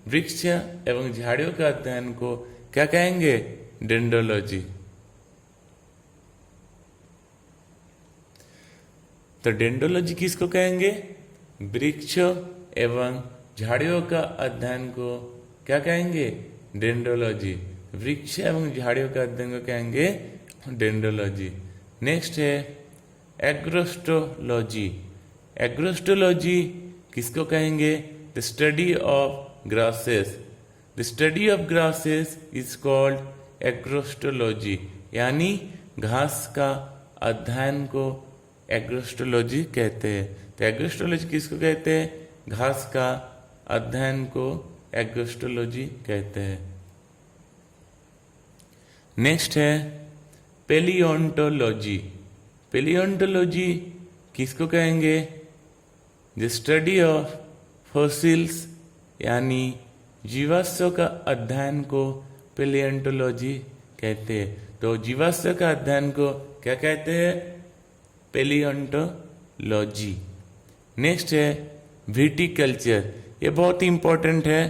वृक्ष एवं झाड़ियों का अध्ययन को क्या कहेंगे? डेंड्रोलॉजी। तो डेंड्रोलॉजी किसको कहेंगे? वृक्ष एवं झाड़ियों का अध्ययन को क्या कहेंगे? डेंड्रोलॉजी। वृक्ष एवं झाड़ियों का अध्ययन को कहेंगे डेंड्रोलॉजी। नेक्स्ट है एग्रोस्टोलॉजी। एग्रोस्टोलॉजी किसको कहेंगे? The study of grasses. The study of grasses is called agrostology, यानी घास का अध्ययन को एग्रोस्टोलॉजी कहते हैं। तो एग्रोस्टोलॉजी किसको कहते हैं? घास का अध्ययन को एग्रोस्टोलॉजी कहते हैं। नेक्स्ट है पेलियोंटोलॉजी। पेलियोंटोलॉजी किसको कहेंगे? द स्टडी ऑफ फॉसिल्स, यानी जीवाश्म का अध्ययन को पेलियोंटोलॉजी कहते हैं। तो जीवाश्म का अध्ययन को क्या कहते हैं? पेलियोंटोलॉजी। नेक्स्ट है विटिकल्चर। ये बहुत इंपॉर्टेंट है,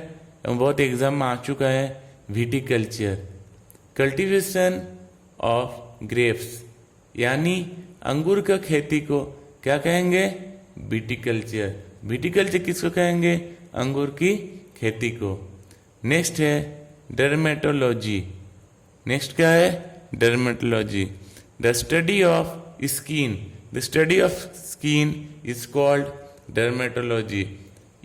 बहुत एग्जाम में आ चुका है। विटिकल्चर कल्टीवेशन ऑफ ग्रेप्स, यानी अंगूर का खेती को क्या कहेंगे? विटिकल्चर। विटिकल्चर किसको कहेंगे? अंगूर की खेती को। नेक्स्ट है डर्मेटोलॉजी। नेक्स्ट क्या है? Dermatology. The study of skin. The study of skin is called dermatology.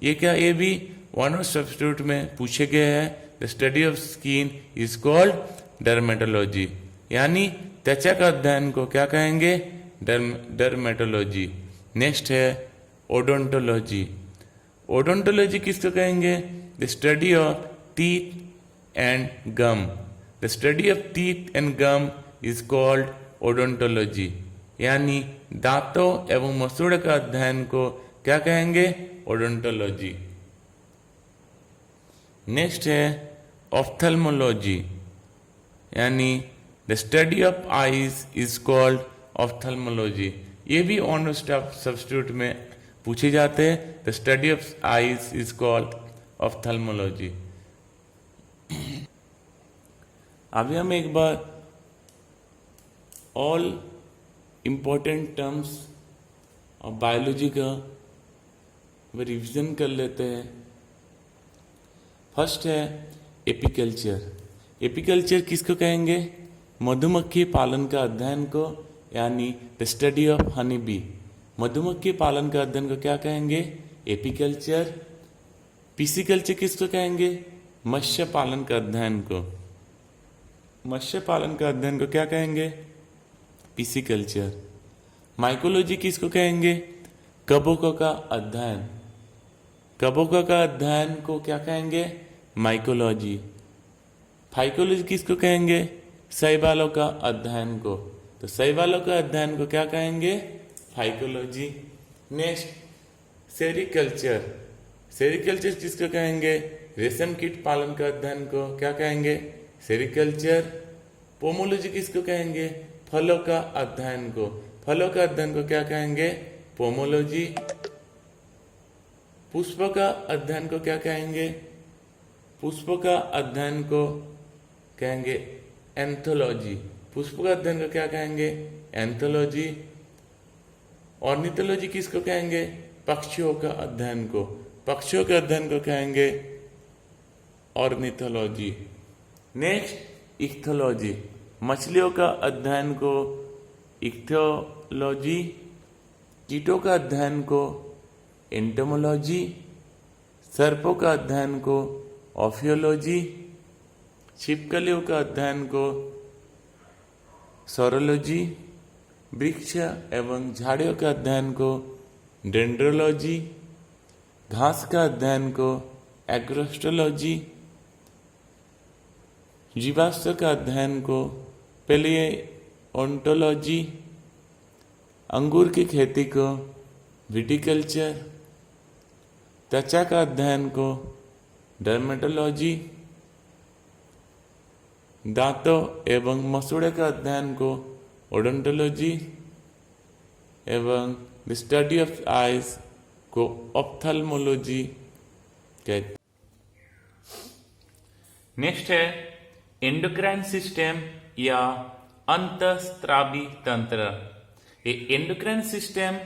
ये क्या? ये भी वन ऑफ सब्स्टिट्यूट में पूछे गए हैं। The study of skin is called dermatology, यानी त्वचा का अध्ययन को क्या कहेंगे? डर्मेटोलॉजी। नेक्स्ट है ओडोंटोलॉजी। ओडोंटोलॉजी किसको कहेंगे? The study of teeth and gum. The study of teeth and gum is called odontology, यानी दांतों एवं मसूड़े का अध्ययन को क्या कहेंगे? ओडोंटोलॉजी। नेक्स्ट है ऑफ्थल्मोलॉजी, यानी the study of eyes is called ophthalmology. ये भी ऑन सब्स्टिट्यूट में पूछे जाते हैं। The study of eyes is called ophthalmology. अभी हम एक बार ऑल इंपॉर्टेंट टर्म्स और बायोलॉजी का रिवीजन कर लेते हैं। फर्स्ट है एपीकल्चर। एपीकल्चर किसको कहेंगे? मधुमक्खी पालन का अध्ययन को, यानी the study of honey bee. मधुमक्खी पालन का अध्ययन को क्या कहेंगे? एपीकल्चर। पिसिकल्चर किसको कहेंगे? मत्स्य पालन का अध्ययन को। मत्स्य पालन का अध्ययन को क्या कहेंगे? पिसिकल्चर। माइकोलॉजी किसको कहेंगे? कबोकों का अध्ययन। कबोकों का अध्ययन को क्या कहेंगे? माइकोलॉजी। फाइकोलॉजी किसको कहेंगे? शैवालों का अध्ययन को। तो शैवालों का अध्ययन को क्या कहेंगे? फाइकोलॉजी। Next sericulture. सेरिकल्चर किसको कहेंगे? रेशम कीट पालन का अध्ययन को क्या कहेंगे? सेरिकल्चर। पोमोलॉजी किसको कहेंगे? फलों का अध्ययन को। फलों का अध्ययन को क्या कहेंगे? पोमोलॉजी। पुष्पों का अध्ययन को क्या कहेंगे? पुष्पों का अध्ययन को कहेंगे एंथोलॉजी। पुष्प का अध्ययन को क्या कहेंगे? एंथोलॉजी। ऑर्निथोलॉजी किसको कहेंगे? पक्षियों का अध्ययन को। पक्षियों के अध्ययन को कहेंगे ऑर्निथोलॉजी। Next ichthyology. मछलियों का अध्ययन को इक्थोलॉजी। कीटों का अध्ययन को एंटोमोलॉजी। सर्पों का अध्ययन को ऑफियोलॉजी। छिपकलियों का अध्ययन को सोरोलॉजी। वृक्ष एवं झाड़ियों का अध्ययन को डेंड्रोलॉजी। घास का अध्ययन को एग्रोस्टोलॉजी। जीवाश्म का अध्ययन को पेलियोंटोलॉजी। अंगूर की खेती को विटिकल्चर। त्वचा का अध्ययन को डर्मेटोलॉजी। दांतों एवं मसूड़े का अध्ययन को ओडोंटोलॉजी एवं द स्टडी ऑफ आईज को ऑप्थल्मोलॉजी कहते। नेक्स्ट है एंडोक्राइन सिस्टम या अंतःस्रावी तंत्र। ये एंडोक्राइन सिस्टम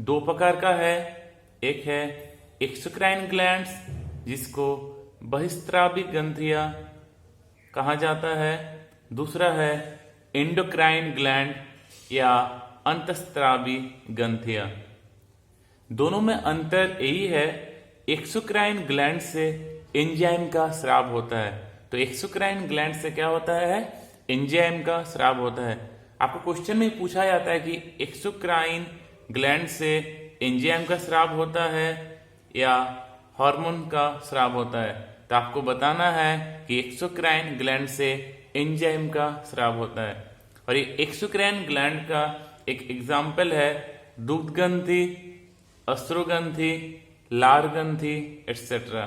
दो प्रकार का है। एक है एक्सोक्राइन ग्लैंड्स, जिसको बहिस्रावी ग्रंथियां कहा जाता है। दूसरा है एंडोक्राइन ग्लैंड या अंतःस्रावी ग्रंथियां। दोनों में अंतर यही है, एक्सोक्राइन ग्लैंड से एंजाइम का स्राव होता है। तो एक्सोक्राइन ग्लैंड से क्या होता है? एंजाइम का स्राव होता है। आपको क्वेश्चन में पूछा जाता है कि एक्सोक्राइन ग्लैंड से एंजाइम का स्राव होता है या हार्मोन का स्राव होता है, तो आपको बताना है कि एक्सोक्राइन ग्लैंड से एंजाइम का स्राव होता है। और ये एक्सोक्राइन ग्लैंड का एक एग्जाम्पल है दुग्ध ग्रंथि, अश्रुग्रंथि, लार ग्रंथि एटसेट्रा।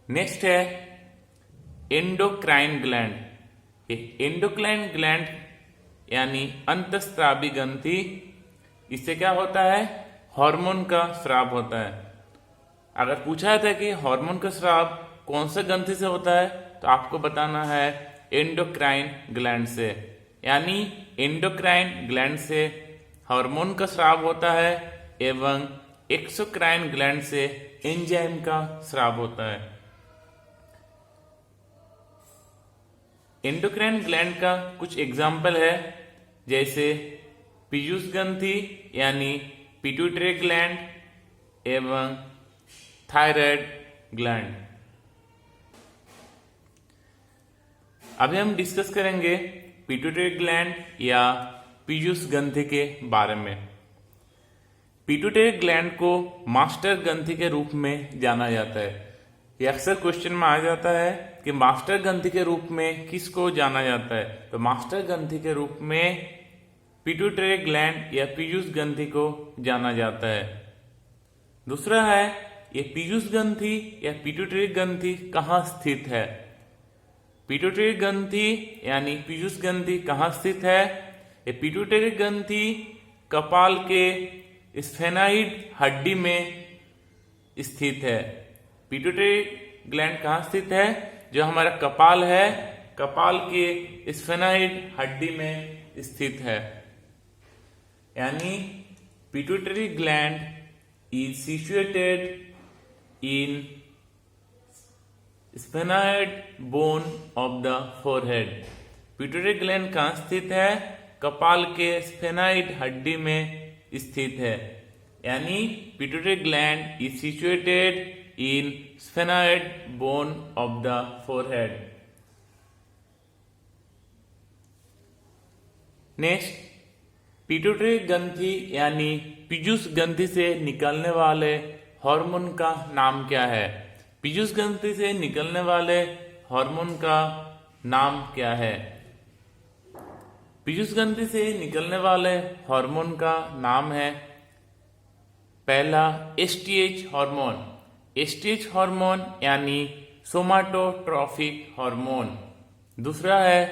नेक्स्ट है एंडोक्राइन ग्लैंड। ये एंडोक्राइन ग्लैंड यानी अंतःस्रावी ग्रंथि, इससे क्या होता है? हार्मोन का स्राव होता है। अगर पूछा था कि हार्मोन का स्राव कौन से ग्रंथि से होता है, तो आपको बताना है एंडोक्राइन ग्लैंड से। यानी एंडोक्राइन ग्लैंड से हार्मोन का स्राव होता है एवं एक्सोक्राइन ग्लैंड से एंजाइम का स्राव होता है। एंडोक्राइन ग्लैंड का कुछ एग्जाम्पल है, जैसे पीयूष ग्रंथि यानी पिट्यूटरी ग्लैंड एवं थायराइड ग्लैंड। अभी हम डिस्कस करेंगे पिट्यूटरी ग्लैंड या पीयूष ग्रंथि के बारे में। पिट्यूटरी ग्लैंड को मास्टर ग्रंथि के रूप में जाना जाता है। ये अक्सर क्वेश्चन में आ जाता है कि मास्टर ग्रंथि के रूप में किसको जाना जाता है, तो मास्टर ग्रंथि के रूप में पिट्यूटरी ग्लैंड या पीयूष ग्रंथि को जाना जाता है। दूसरा है ये पीयूष ग्रंथि या पिट्यूटरी ग्रंथि कहाँ स्थित है। पिट्यूटरी ग्रंथि यानी पीयूष ग्रंथि कहाँ स्थित है? ये पिट्यूटरी ग्रंथि कपाल के स्फेनाइड हड्डी में स्थित है। पिट्यूटरी ग्लैंड कहाँ स्थित है? जो हमारा कपाल है, कपाल के स्फेनाइड हड्डी में स्थित है। यानी pituitary gland is situated in sphenoid bone of the forehead. Pituitary gland कहाँ स्थित है? कपाल के स्फेनाइड हड्डी में स्थित है। यानी pituitary gland is situated in sphenoid bone of the forehead. Next, pituitary ग्रंथि यानी पीयूष ग्रंथि से निकलने वाले हार्मोन का नाम क्या है? पीयूष ग्रंथि से निकलने वाले हार्मोन का नाम क्या है? पीयूष ग्रंथि से निकलने वाले हार्मोन का नाम है, पहला एसटीएच हार्मोन। एसटीएच हार्मोन यानी सोमाटोट्रॉफिक हार्मोन। दूसरा है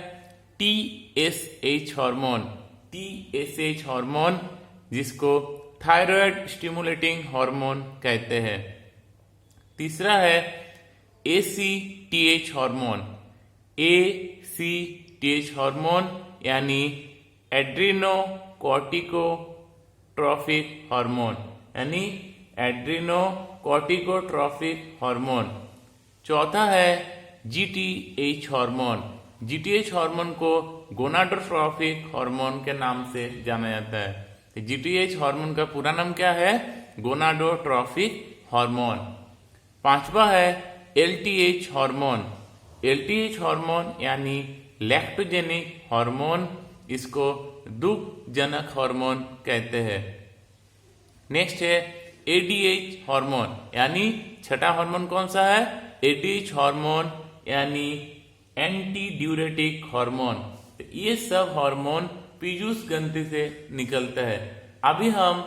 टीएसएच हार्मोन। टीएसएच हार्मोन जिसको थायराइड स्टिमुलेटिंग हार्मोन कहते हैं। तीसरा है एसीटीएच हार्मोन। एसीटीएच हार्मोन यानी एड्रीनो कॉर्टिकोट्रॉफिक हार्मोन, यानी एड्रीनो कॉर्टिकोट्रॉफिक हार्मोन। चौथा है जीटीएच हार्मोन। जीटीएच हार्मोन को गोनाडोट्रॉफिक हार्मोन के नाम से जाना जाता है। जीटीएच हार्मोन का पूरा नाम क्या है? गोनाडोट्रॉफिक हार्मोन। पांचवा है एलटीएच हार्मोन। एलटीएच हार्मोन यानी लैक्टोजेनिक हार्मोन, इसको दुग्धजनक हार्मोन कहते हैं। नेक्स्ट है एडीएच हार्मोन, यानी छठा हार्मोन कौन सा है? एडीएच हार्मोन यानी एंटी ड्यूरेटिक हार्मोन। तो ये सब हार्मोन पीयूष ग्रंथि से निकलता है। अभी हम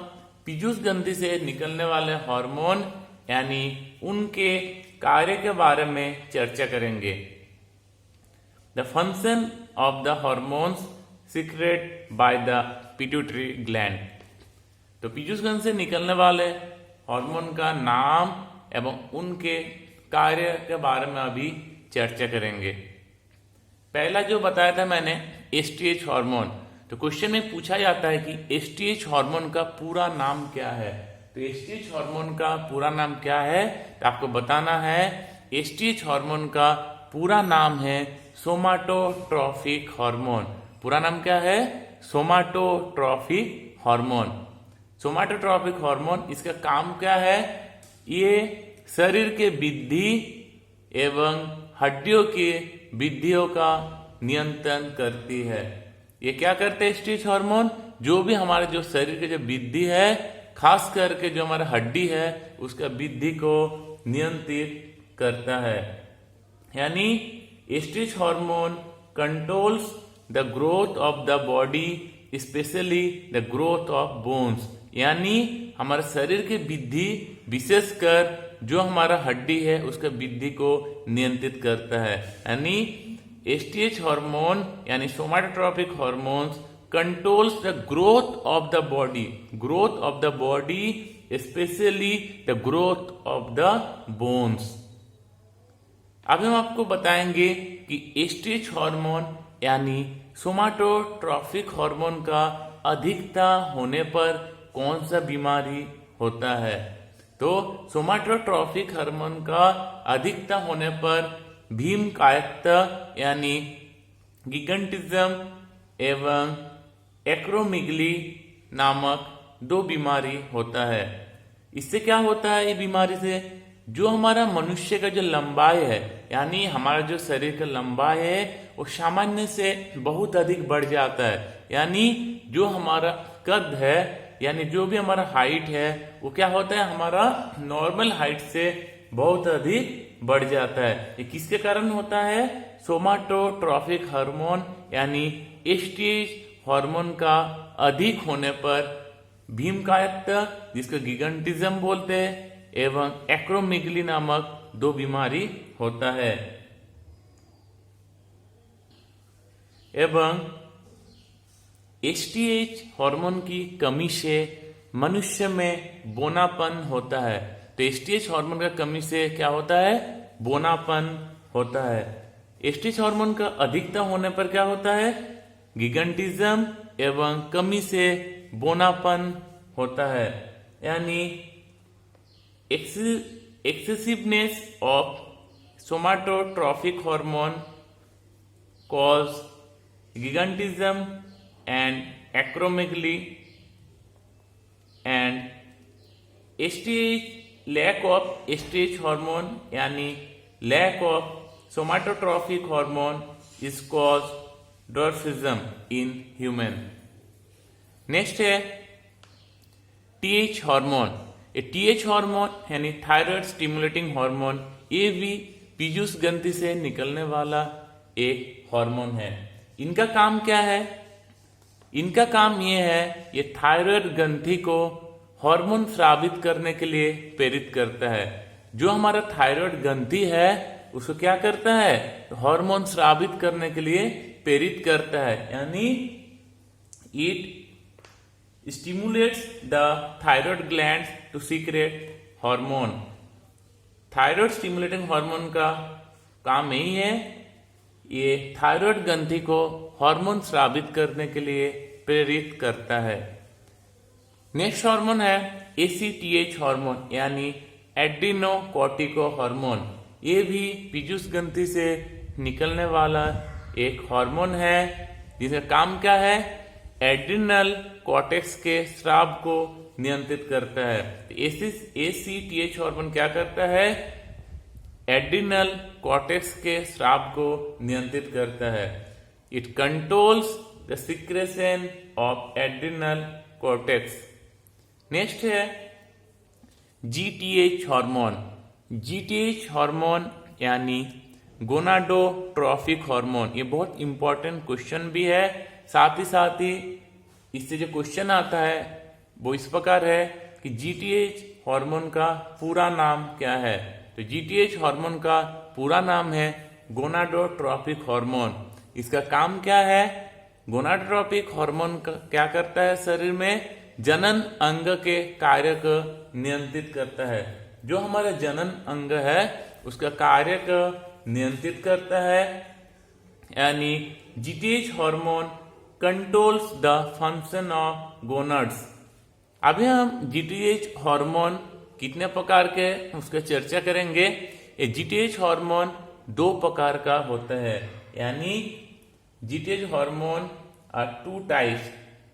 पीयूष ग्रंथि से निकलने वाले हार्मोन यानी उनके कार्य के बारे में चर्चा करेंगे। The function of the hormones secret by the pituitary gland. तो पीयूष ग्रंथि से निकलने वाले हार्मोन का नाम एवं उनके कार्य के बारे में अभी चर्चा करेंगे। पहला जो बताया था मैंने एसटीएच हार्मोन, तो क्वेश्चन में पूछा जाता है कि एसटीएच हार्मोन का पूरा नाम क्या है। तो एसटीएच हार्मोन का पूरा नाम क्या है, तो आपको बताना है एसटीएच हार्मोन का पूरा नाम है सोमाटोट्रॉफिक हार्मोन। पूरा नाम क्या है? सोमाटोट्रॉफिक हार्मोन। सोमाटोट्रॉफिक हार्मोन, इसका काम क्या है? ये शरीर के वृद्धि एवं हड्डियों के वृद्धियों का नियंत्रण करती है। ये क्या करते हैं एसटीएच हार्मोन? जो भी हमारे जो शरीर के जो वृद्धि है, खास करके जो हमारा हड्डी है उसका वृद्धि को नियंत्रित करता है। यानी STH hormone controls the growth of the body, specially the growth of bones. यानी हमारे शरीर की वृद्धि, विशेषकर जो हमारा हड्डी है उसका वृद्धि को नियंत्रित करता है। यानी एस्ट्रेच हार्मोन यानी somatotrophic hormones controls the growth of the body, growth of the body, specially the growth of the bones. अब हम आपको बताएंगे कि एस्ट्रेच हार्मोन यानी सोमाटोट्रॉफिक हार्मोन का अधिकता होने पर कौन सा बीमारी होता है। तो सोमाटोट्रॉफिक हार्मोन का अधिकता होने पर भीम कायकता यानी गिगंटिज्म एवं एक्रोमिगली नामक दो बीमारी होता है। इससे क्या होता है? ये बीमारी से जो हमारा मनुष्य का जो लंबाई है, यानी हमारा जो शरीर का लंबाई है वो सामान्य से बहुत अधिक बढ़ जाता है। यानी जो हमारा कद है, यानी जो भी हमारा हाइट है वो क्या होता है? हमारा नॉर्मल हाइट से बहुत अधिक बढ़ जाता है। ये किसके कारण होता है? सोमाटोट्रॉफिक हार्मोन यानी एस्ट्रेच हार्मोन का अधिक होने पर भीमकायकता, जिसको गिगंटिज्म बोलते हैं, एवं एक्रोमिगली नामक दो बीमारी होता है। एवं एस्टीएच हार्मोन की कमी से मनुष्य में बोनापन होता है। तो एस्टीएच हार्मोन का कमी से क्या होता है? बोनापन होता है। एस्टीएच हार्मोन का अधिकता होने पर क्या होता है? गिगंटिज्म एवं कमी से बोनापन होता है। यानी excessiveness of somatotropic hormone cause gigantism and acromegaly, and एस्ट्रेच lack of एस्ट्रेच hormone यानी lack of somatotropic hormone is cause dwarfism in human। Next है टीएच हार्मोन। ये टीएच हार्मोन यानी थायराइड स्टिमुलेटिंग हार्मोन, ये भी पीयूष ग्रंथि से निकलने वाला एक हार्मोन है। इनका काम क्या है? इनका काम ये है, ये थायराइड ग्रंथि को हार्मोन स्रावित करने के लिए प्रेरित करता है। जो हमारा थायराइड ग्रंथि है उसको क्या करता है? हार्मोन स्रावित करने के लिए प्रेरित करता है। यानी it stimulates the thyroid glands to secrete hormone। Thyroid stimulating hormone का काम यही है, ये थायराइड ग्रंथि को हार्मोन स्रावित करने के लिए प्रेरित करता है। नेक्स्ट हार्मोन है एसीटीएच हार्मोन यानी एड्रीनोकोर्टिको हार्मोन। ये भी पीयूष ग्रंथि से निकलने वाला एक हार्मोन है, जिसका काम क्या है? एड्रिनल कॉर्टेक्स के स्राव को नियंत्रित करता है। एसीटीएच हार्मोन क्या करता है? एड्रिनल कॉर्टेक्स के स्राव को नियंत्रित करता है। It controls the secretion of adrenal cortex. Next है जीटीएच हार्मोन। जीटीएच हार्मोन यानी गोनाडोट्रॉफिक हार्मोन। ये बहुत इंपॉर्टेंट क्वेश्चन भी है, साथ ही इससे जो क्वेश्चन आता है वो इस प्रकार है कि जीटीएच हार्मोन का पूरा नाम क्या है। तो जीटीएच हार्मोन का पूरा नाम है गोनाडोट्रॉफिक हार्मोन। इसका काम क्या है? गोनाडोट्रॉफिक हार्मोन क्या करता है? शरीर में जनन अंग के कार्य को नियंत्रित करता है। जो हमारा जनन अंग है उसका कार्य को नियंत्रित करता है यानी GTH hormone controls the function of gonads. अभी हम जीटीएच हार्मोन कितने प्रकार के उसके चर्चा करेंगे। ये जीटीएच हार्मोन दो प्रकार का होता है, यानी GTH hormone are two types.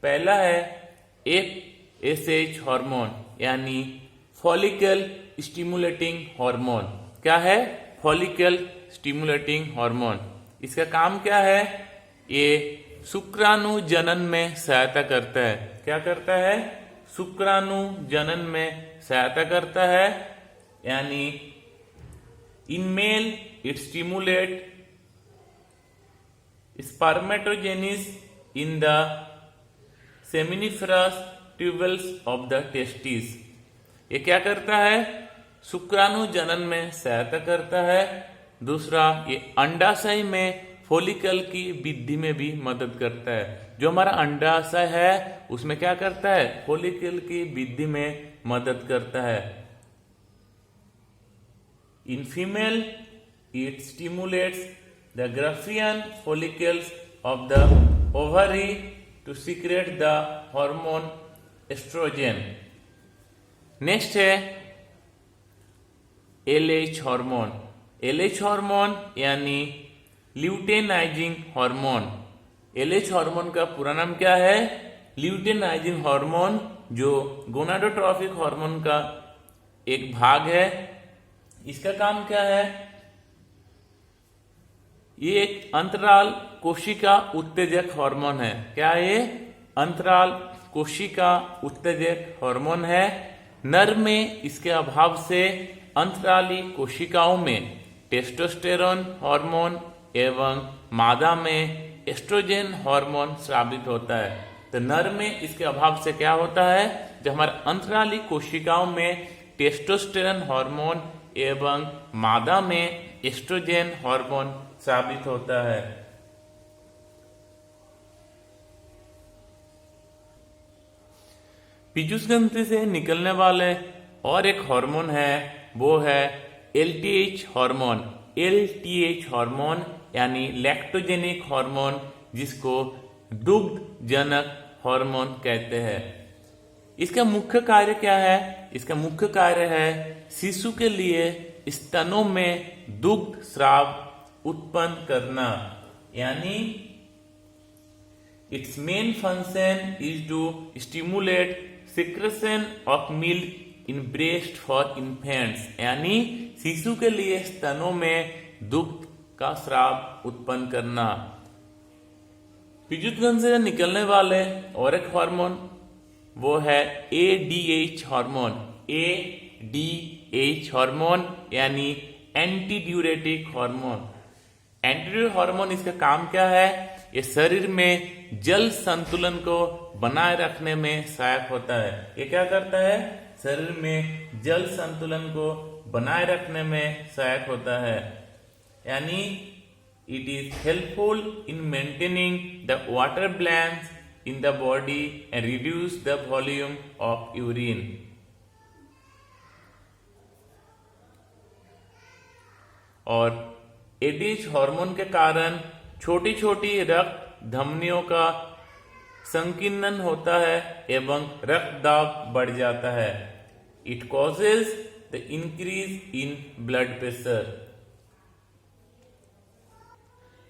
पहला है एफएसएच हार्मोन यानी फॉलिकल स्टिमुलेटिंग हार्मोन। क्या है? Follicle stimulating hormone. इसका काम क्या है? ये शुक्राणु जनन में सहायता करता है। क्या करता है? शुक्राणु जनन में सहायता करता है, यानी in male it stimulate spermatogenesis in the seminiferous tubules of the testis. ये क्या करता है? शुक्राणु जनन में सहायता करता है। दूसरा, ये अंडाशय में फोलिकल की वृद्धि में भी मदद करता है। जो हमारा अंडाशय है उसमें क्या करता है? फोलिकल की वृद्धि में मदद करता है। In female it stimulates the Graafian follicles of the ovary to secrete the hormone estrogen। Next है एलएच हार्मोन। एलएच हार्मोन यानी ल्यूटेनाइजिंग हार्मोन। एलएच हार्मोन का पूरा नाम क्या है? ल्यूटेनाइजिंग हार्मोन, जो गोनाडोट्रोफिक हार्मोन का एक भाग है। इसका काम क्या है? ये एक अंतराल कोशिका उत्तेजक हार्मोन है। क्या ये? अंतराल कोशिका उत्तेजक हार्मोन है। नर में इसके अभाव से अंतराली कोशिकाओं में टेस्टोस्टेरोन हार्मोन एवं मादा में एस्ट्रोजन हार्मोन स्रावित होता है। तो नर में इसके अभाव से क्या होता है? जब हमारे अंतराली कोशिकाओं में टेस्टोस्टेरोन हार्मोन एवं मादा में एस्ट्रोजन हार्मोन स्रावित होता है। पीयूष ग्रंथि से निकलने वाले और एक हार्मोन है, वो है एलटीएच हार्मोन। एलटीएच हार्मोन यानी लैक्टोजेनिक हार्मोन, जिसको दुग्ध जनक हार्मोन कहते हैं। इसका मुख्य कार्य क्या है? इसका मुख्य कार्य है शिशु के लिए स्तनों में दुग्ध स्राव उत्पन्न करना, यानी its main function is to stimulate secretion of milk in breast for infants, यानी शिशु के लिए स्तनों में दुग्ध का स्राव उत्पन्न करना। पीयूष ग्रंथि से निकलने वाले और एक हार्मोन वो है एडीएच हार्मोन। एडीएच हार्मोन यानी एंटी ड्यूरेटिक हार्मोन। एंटीड्यूरेटिक हार्मोन, इसका काम क्या है? ये शरीर में जल संतुलन को बनाए रखने में सहायक होता है। ये क्या करता है? शरीर में जल संतुलन को बनाए रखने में सहायक होता है, यानी it is helpful in maintaining the water balance in the body and reduce the volume of urine। और एडीएच हार्मोन के कारण छोटी छोटी रक्त धमनियों का संकीर्णन होता है एवं रक्त दाब बढ़ जाता है। It causes the increase in blood pressure,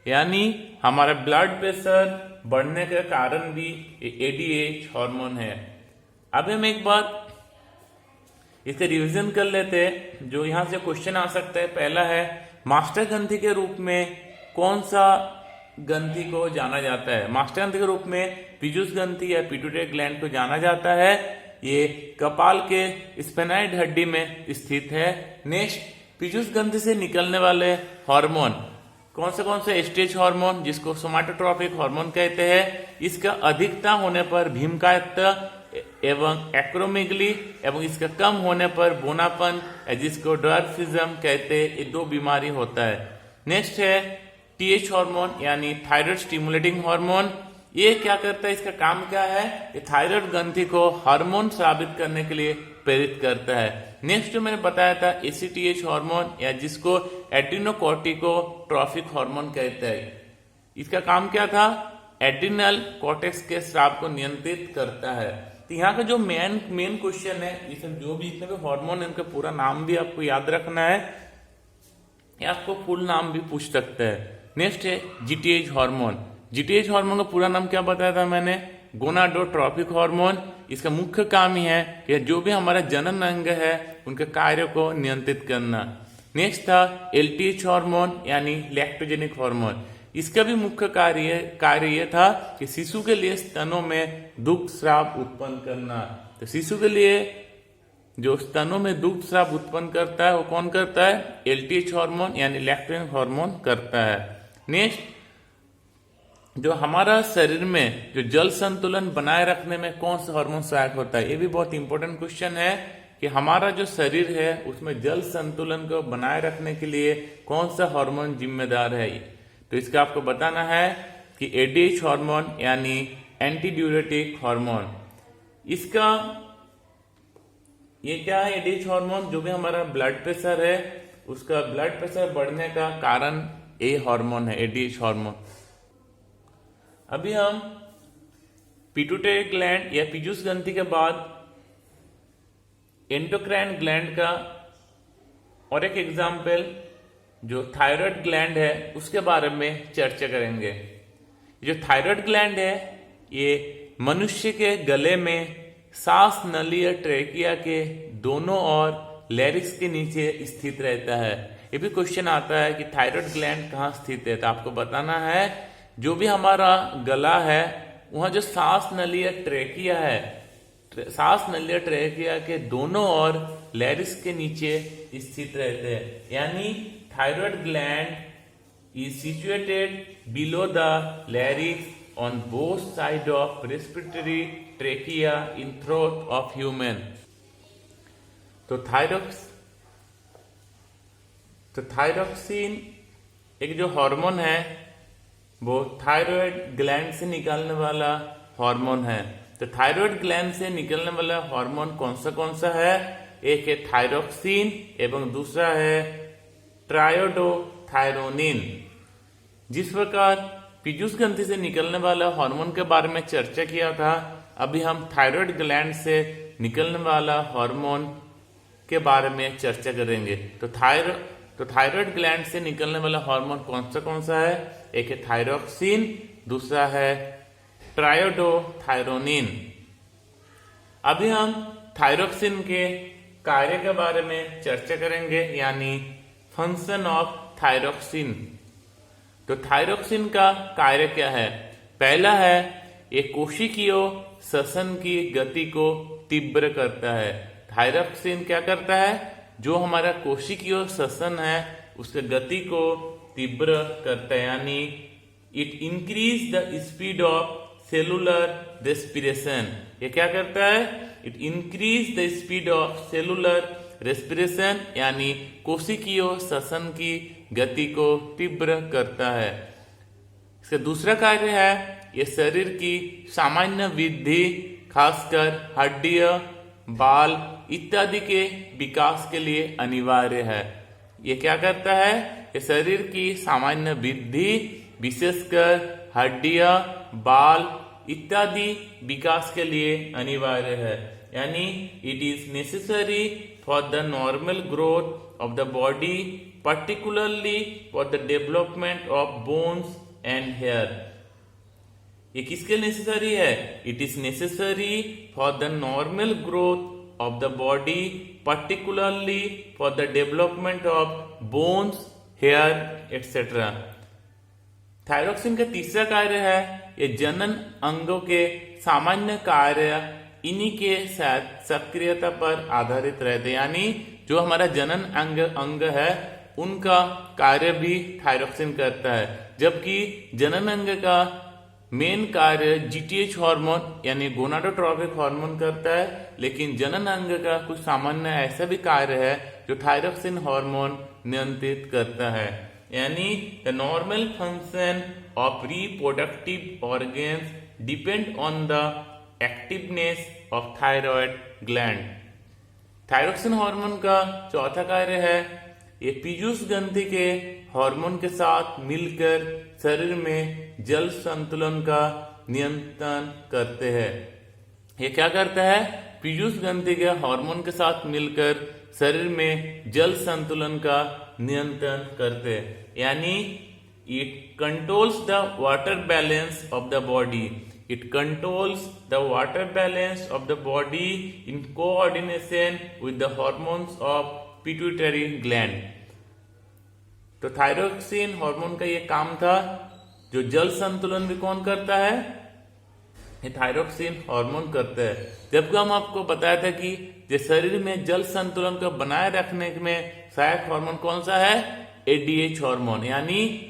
यानी हमारा ब्लड प्रेशर बढ़ने के कारण भी एडीएच हार्मोन है। अब हम एक बार इसे रिवीजन कर लेते हैं, जो यहां से क्वेश्चन आ सकता है। पहला है, मास्टर ग्रंथि के रूप में कौन सा ग्रंथि को जाना जाता है? मास्टर ग्रंथि के रूप में पीयूष ग्रंथि या पिट्यूटरी ग्लैंड को जाना जाता है। ये कपाल के स्फेनाइड हड्डी में स्थित है। नेक्स्ट, पीयूष ग्रंथि से निकलने वाले हार्मोन कौन से एस्ट्रेच हार्मोन, जिसको सोमाटोट्रोपिक हार्मोन कहते हैं। इसका अधिकता होने पर भीमकायत्व एवं एक्रोमेगली एवं इसका कम होने पर बोनापन, जिसको ड्वार्फिज्म कहते हैं, ये दो बीमारी होता है। नेक्स्ट है टीएच हार्मोन यानी थायराइड स्टिमुलेटिंग हार्मोन। ये क्या करता है? इसका काम क्या है? ये थायराइड ग्रंथि को हार्मोन स्रावित करने के लिए प्रेरित करता है। नेक्स्ट जो मैंने बताया था एसीटीएच हार्मोन, या जिसको एड्रीनोकोर्टिकोट्रोफिक हार्मोन कहते हैं। इसका काम क्या था? एड्रिनल कॉर्टेक्स के स्राव को नियंत्रित करता है। तो यहाँ का जो मेन क्वेश्चन है, ये सब जो भी जितने भी हार्मोन है उनका पूरा नाम भी आपको याद रखना है, या आपको फुल नाम भी पूछ सकता है। नेक्स्ट है जीटीएच हार्मोन। जीटीएच हार्मोन का पूरा नाम क्या बताया था मैंने? Gonadotropic hormone. इसका मुख्य काम ही है कि जो भी हमारा जनन अंग है उनके कार्य को नियंत्रित करना। नेक्स्ट था एलटीएच हार्मोन यानी लैक्टोजेनिक हार्मोन। इसका भी मुख्य कार्य यह था कि शिशु के लिए स्तनों में दुग्ध स्राव उत्पन्न करना। तो शिशु के लिए जो स्तनों में दुग्ध स्राव उत्पन्न करता है वो कौन करता है? एलटीएच हार्मोन यानी लैक्टोजेनिक हार्मोन करता है। नेक्स्ट, जो हमारा शरीर में जो जल संतुलन बनाए रखने में कौन सा हार्मोन सहायक होता है? ये भी बहुत इंपॉर्टेंट क्वेश्चन है कि हमारा जो शरीर है उसमें जल संतुलन को बनाए रखने के लिए कौन सा हार्मोन जिम्मेदार है? तो इसका आपको बताना है कि एडीएच हार्मोन यानी एंटी ड्यूरेटिक हार्मोन। इसका ये क्या है? एडीएच हार्मोन जो भी हमारा ब्लड प्रेशर है उसका ब्लड प्रेशर बढ़ने का कारण ये हार्मोन है, एडीएच हार्मोन। अभी हम पिट्यूटरी ग्लैंड या पीयूष ग्रंथि के बाद एंडोक्राइन ग्लैंड का और एक एग्जाम्पल जो थायराइड ग्लैंड है उसके बारे में चर्चा करेंगे। जो थायराइड ग्लैंड है ये मनुष्य के गले में सांस नली या ट्रेकिया के दोनों ओर लैरिक्स के नीचे स्थित रहता है। ये भी क्वेश्चन आता है कि थायराइड ग्लैंड कहाँ स्थित है, तो आपको बताना है जो भी हमारा गला है वहां जो सांस नली या ट्रेकिया है, सांस नली या ट्रेकिया के दोनों ओर लैरिक्स के नीचे स्थित रहते हैं। यानी thyroid gland is situated below the larynx on both sides of respiratory trachea in throat of human। तो थायरॉक्सिन एक जो हार्मोन है वो थायराइड ग्लैंड से निकलने वाला हार्मोन है। तो थायराइड ग्लैंड से निकलने वाला हार्मोन कौन सा है? एक है थायरॉक्सिन एवं दूसरा है ट्रायोडोथायरोनिन। जिस प्रकार पीयूष ग्रंथि से निकलने वाला हार्मोन के बारे में चर्चा किया था, अभी हम थायराइड ग्लैंड से निकलने वाला हार्मोन के बारे में चर्चा करेंगे। तो थायराइड ग्लैंड से निकलने वाला हार्मोन कौन सा है? एक है थायरॉक्सिन, दूसरा है ट्रायोडोथायरोनिन। अभी हम थायरॉक्सिन के कार्य के बारे में चर्चा करेंगे यानी फंक्शन ऑफ थायरॉक्सिन। तो थायरॉक्सिन का कार्य क्या है? पहला है ये कोशिकीय श्वसन की गति को तीव्र करता है। थायरॉक्सिन क्या करता है? जो हमारा कोशिकीय श्वसन है उसके गति को तीव्र करता है, यानी it increase the speed of cellular respiration. ये क्या करता है? It increase the speed of cellular respiration यानी कोशिकीय श्वसन की गति को तीव्र करता है। इसका दूसरा कार्य है ये शरीर की सामान्य वृद्धि, खासकर हड्डियां, बाल इत्यादि के विकास के लिए अनिवार्य है। ये क्या करता है? ये शरीर की सामान्य वृद्धि, विशेषकर हड्डियां, बाल इत्यादि विकास के लिए अनिवार्य है। यानी it is necessary for the normal growth of the body, particularly for the development of bones and hair। ये किसके नेसेसरी है? It is necessary for the normal growth of the body, particularly for the development of bones, hair, etc। Thyroxine का तीसरा कार्य है ये जनन अंगों के सामान्य कार्य इन्हीं के साथ सक्रियता पर आधारित रहते, यानी जो हमारा जनन अंग है उनका कार्य भी थायरॉक्सिन करता है। जबकि जनन अंग का मेन कार्य जीटीएच हार्मोन यानी गोनाडोट्रोपिक हार्मोन करता है, लेकिन जनन अंग का कुछ सामान्य ऐसा भी कार्य है जो थायरॉक्सिन हार्मोन नियंत्रित करता है। यानी the normal function of reproductive organs depend on the activeness of thyroid gland. Thyroxine hormone का चौथा कार्य है ये पीयूष ग्रंथि के हार्मोन के साथ मिलकर शरीर में जल संतुलन का नियंत्रण करते हैं। ये क्या करता है? पीयूष ग्रंथि के हार्मोन के साथ मिलकर शरीर में जल संतुलन का नियंत्रण करते हैं, यानी it controls the water balance of the body. It controls the water balance of the body in coordination with the hormones of pituitary gland। तो थायरोक्सिन हार्मोन का ये काम था। जो जल संतुलन भी कौन करता है? ये थायरोक्सिन हार्मोन करता है। जबकि हम आपको बताया था कि जो शरीर में जल संतुलन को बनाए रखने में सहायक हार्मोन कौन सा है? एडीएच हार्मोन, यानी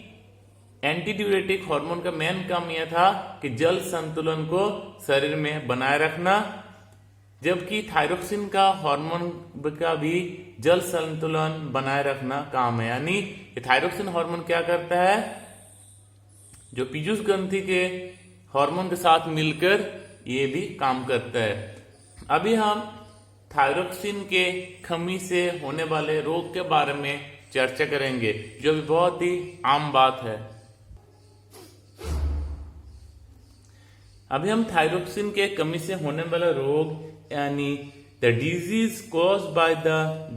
एंटीड्यूरेटिक हार्मोन का मेन काम यह था कि जल संतुलन को शरीर में बनाए रखना, जबकि थायरोक्सिन का हार्मोन का भी जल संतुलन बनाए रखना काम है। यानी ये थायरोक्सिन हार्मोन क्या करता है? जो पीयूष ग्रंथि के हार्मोन के साथ मिलकर ये भी काम करता है। अभी हम थायरोक्सिन के कमी से होने वाले रोग के बारे में चर्चा करेंगे, जो भी बहुत ही आम बात है। अभी हम थायरोक्सिन के कमी से होने वाला रोग यानी the disease cause by the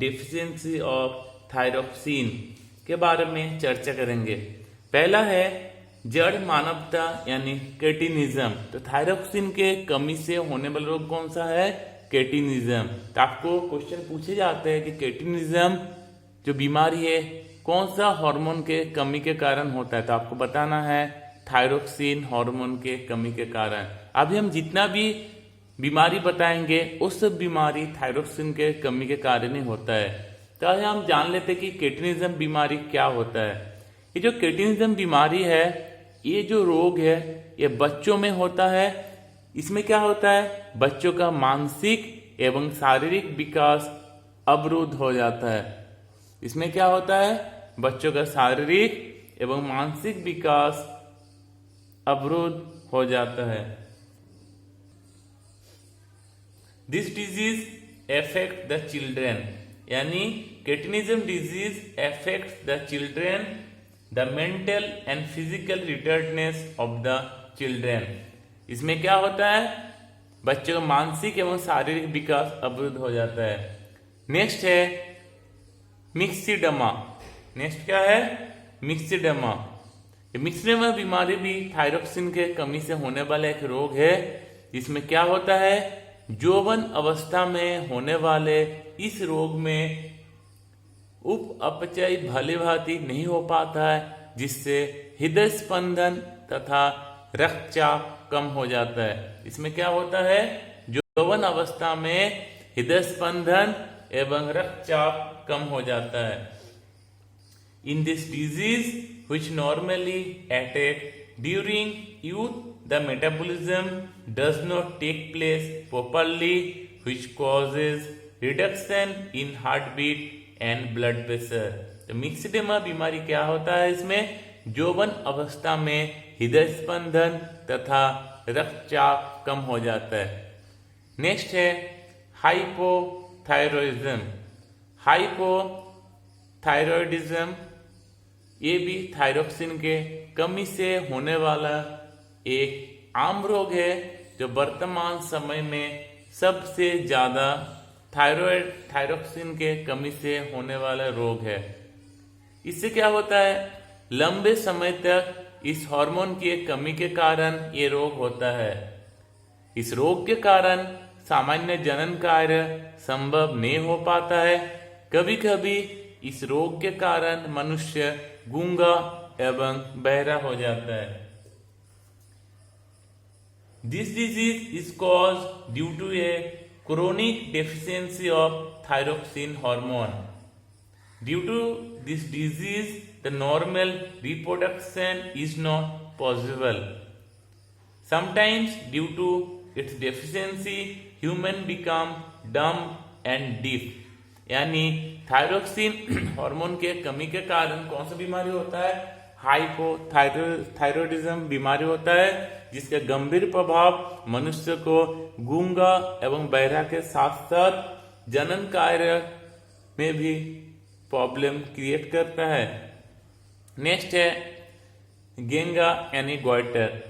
deficiency of thyroxine के बारे में चर्चा करेंगे। पहला है जड़ मानवता यानी केटिनिज्म। तो थायरोक्सिन के कमी से होने वाला रोग कौन सा है? केटिनिज्म। तो आपको क्वेश्चन पूछे जाते हैं कि केटिनिज्म जो बीमारी है कौन सा हार्मोन के कमी के कारण होता है? तो आपको बताना है थायरोक्सिन हार्मोन के कमी के कारण। अभी हम जितना भी बीमारी बताएंगे उस सब बीमारी थायरोक्सिन के कमी के कारण ही होता है। तो आइए हम जान लेते हैं कि केटिनिज्म बीमारी क्या होता है। ये जो केटिनिज्म बीमारी है, ये जो रोग है, ये बच्चों में होता है। इसमें क्या होता है? बच्चों का मानसिक एवं शारीरिक विकास अवरुद्ध हो जाता है। इसमें क्या होता है? बच्चों का शारीरिक एवं मानसिक विकास अवरुद्ध हो जाता है। This disease effect the children, यानी cretinism disease effect the children the mental and physical retardness of the children. इसमें क्या होता है? बच्चों का मानसिक एवं शारीरिक विकास अवरुद्ध हो जाता है। नेक्स्ट है मिक्सिडमा। नेक्स्ट क्या है? मिक्सिडमा। मिक्सिडमा बीमारी भी थायरोक्सिन के कमी से होने वाला एक रोग है। इसमें क्या होता है? यौवन अवस्था में होने वाले इस रोग में उप अपचय भली भांति नहीं हो पाता है, जिससे हृदय स्पंदन तथा रक्तचाप कम हो जाता है। इसमें क्या होता है? यौवन अवस्था में हृदय स्पंदन एवं रक्तचाप कम हो जाता है। In this disease, which normally attack during youth, the metabolism does not take place properly, which causes reduction in heartbeat and blood pressure। तो मिक्सिडेमा बीमारी क्या होता है? इसमें यौवन अवस्था में हृदय स्पंदन तथा रक्तचाप कम हो जाता है। नेक्स्ट है हाइपोथायरॉयडिज्म। हाइपोथायरॉयडिज्म ये भी थायरोक्सिन के कमी से होने वाला एक आम रोग है, जो वर्तमान समय में सबसे ज्यादा थायरोक्सिन के कमी से होने वाला रोग है। इससे क्या होता है? लंबे समय तक इस हार्मोन की कमी के कारण ये रोग होता है। इस रोग के कारण सामान्य जनन कार्य संभव नहीं हो पाता है। कभी कभी इस रोग के कारण मनुष्य गूंगा एवं बहरा हो जाता है। This disease is cause due to a chronic deficiency of thyroxine hormone. Due to this disease the normal reproduction is not possible. Sometimes due to its deficiency human become dumb and deaf। यानी thyroxine hormone के कमी के कारण कौन सा बीमारी होता है? हाइपोथायरॉयडिज्म बीमारी होता है, जिसका गंभीर प्रभाव मनुष्य को गूंगा एवं बहरा के साथ साथ जनन कार्य में भी प्रॉब्लम क्रिएट करता है। नेक्स्ट है गेंगा यानी गॉइटर।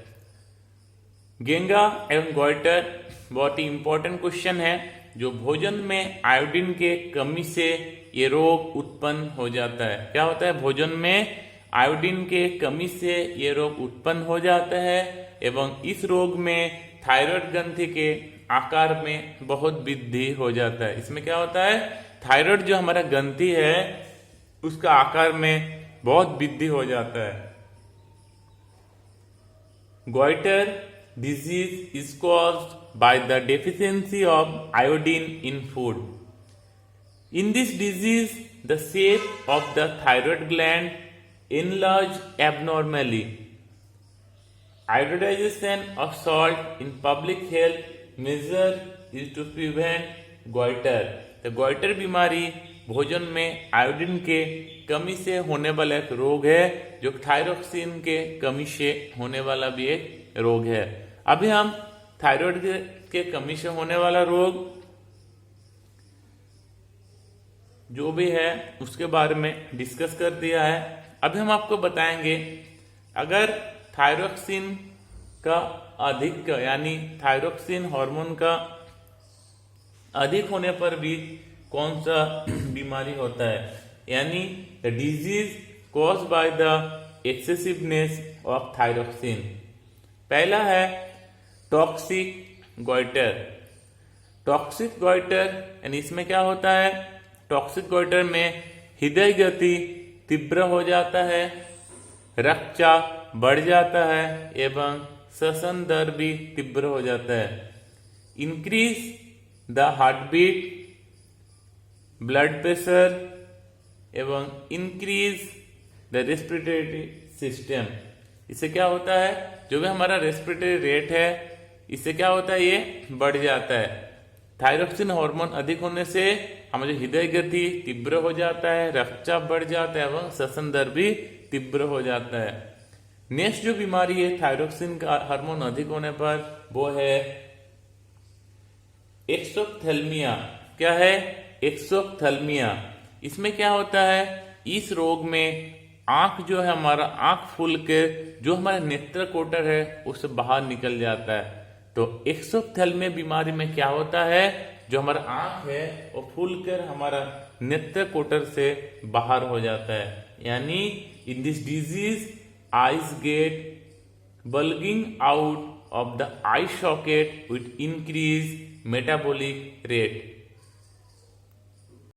गेंगा एवं गॉइटर बहुत ही इंपॉर्टेंट क्वेश्चन है। जो भोजन में आयोडीन के कमी से ये रोग उत्पन्न हो जाता है। क्या होता है? भोजन में आयोडीन के कमी से ये रोग उत्पन्न हो जाता है एवं इस रोग में थायराइड ग्रंथि के आकार में बहुत वृद्धि हो जाता है। इसमें क्या होता है? थायराइड जो हमारा ग्रंथि है उसका आकार में बहुत वृद्धि हो जाता है। Goiter disease is caused by the deficiency of iodine in food. In this disease, the shape of the thyroid gland enlarge abnormally. Iodization of salt in public health measure is to prevent goiter. तो goiter बीमारी भोजन में iodine के कमी से होने वाला एक रोग है, जो थायरोक्सिन के कमी से होने वाला भी एक रोग है। अभी हम थायराइड के कमी से होने वाला रोग जो भी है उसके बारे में डिस्कस कर दिया है। अभी हम आपको बताएंगे अगर थायरोक्सिन का अधिक यानी थायरोक्सिन हार्मोन का अधिक होने पर भी कौन सा बीमारी होता है, यानी the disease caused by the excessiveness of thyroxine. पहला है टॉक्सिक गॉइटर। टॉक्सिक गॉइटर यानी इसमें क्या होता है? टॉक्सिक गॉइटर में हृदय गति तीव्र हो जाता है, रक्तचाप बढ़ जाता है एवं श्वसन दर भी तीव्र हो जाता है। Increase the heart beat, blood pressure एवं इंक्रीज द रेस्पिरेटरी सिस्टम। इससे क्या होता है? जो भी हमारा रेस्पिरेटरी रेट है इससे क्या होता है? ये बढ़ जाता है। थायरोक्सिन हार्मोन अधिक होने से हमारे हृदय गति तीव्र हो जाता है, रक्तचाप बढ़ जाता है एवं श्वसन दर भी तीव्र हो जाता है। नेक्स्ट जो बीमारी है थायरोक्सिन का हार्मोन अधिक होने पर वो है एक्सोप्थेल्मिया। क्या है? एक्सोप्थेल्मिया। इसमें क्या होता है? इस रोग में आंख जो है हमारा आंख फूल के जो हमारा नेत्र कोटर है उससे बाहर निकल जाता है। तो एक्सोप्थेल्मिया बीमारी में क्या होता है? जो हमारा आंख है वो फूल कर हमारा नेत्र कोटर से बाहर हो जाता है। यानी in this disease eyes get bulging out of the eye socket with increase metabolic rate.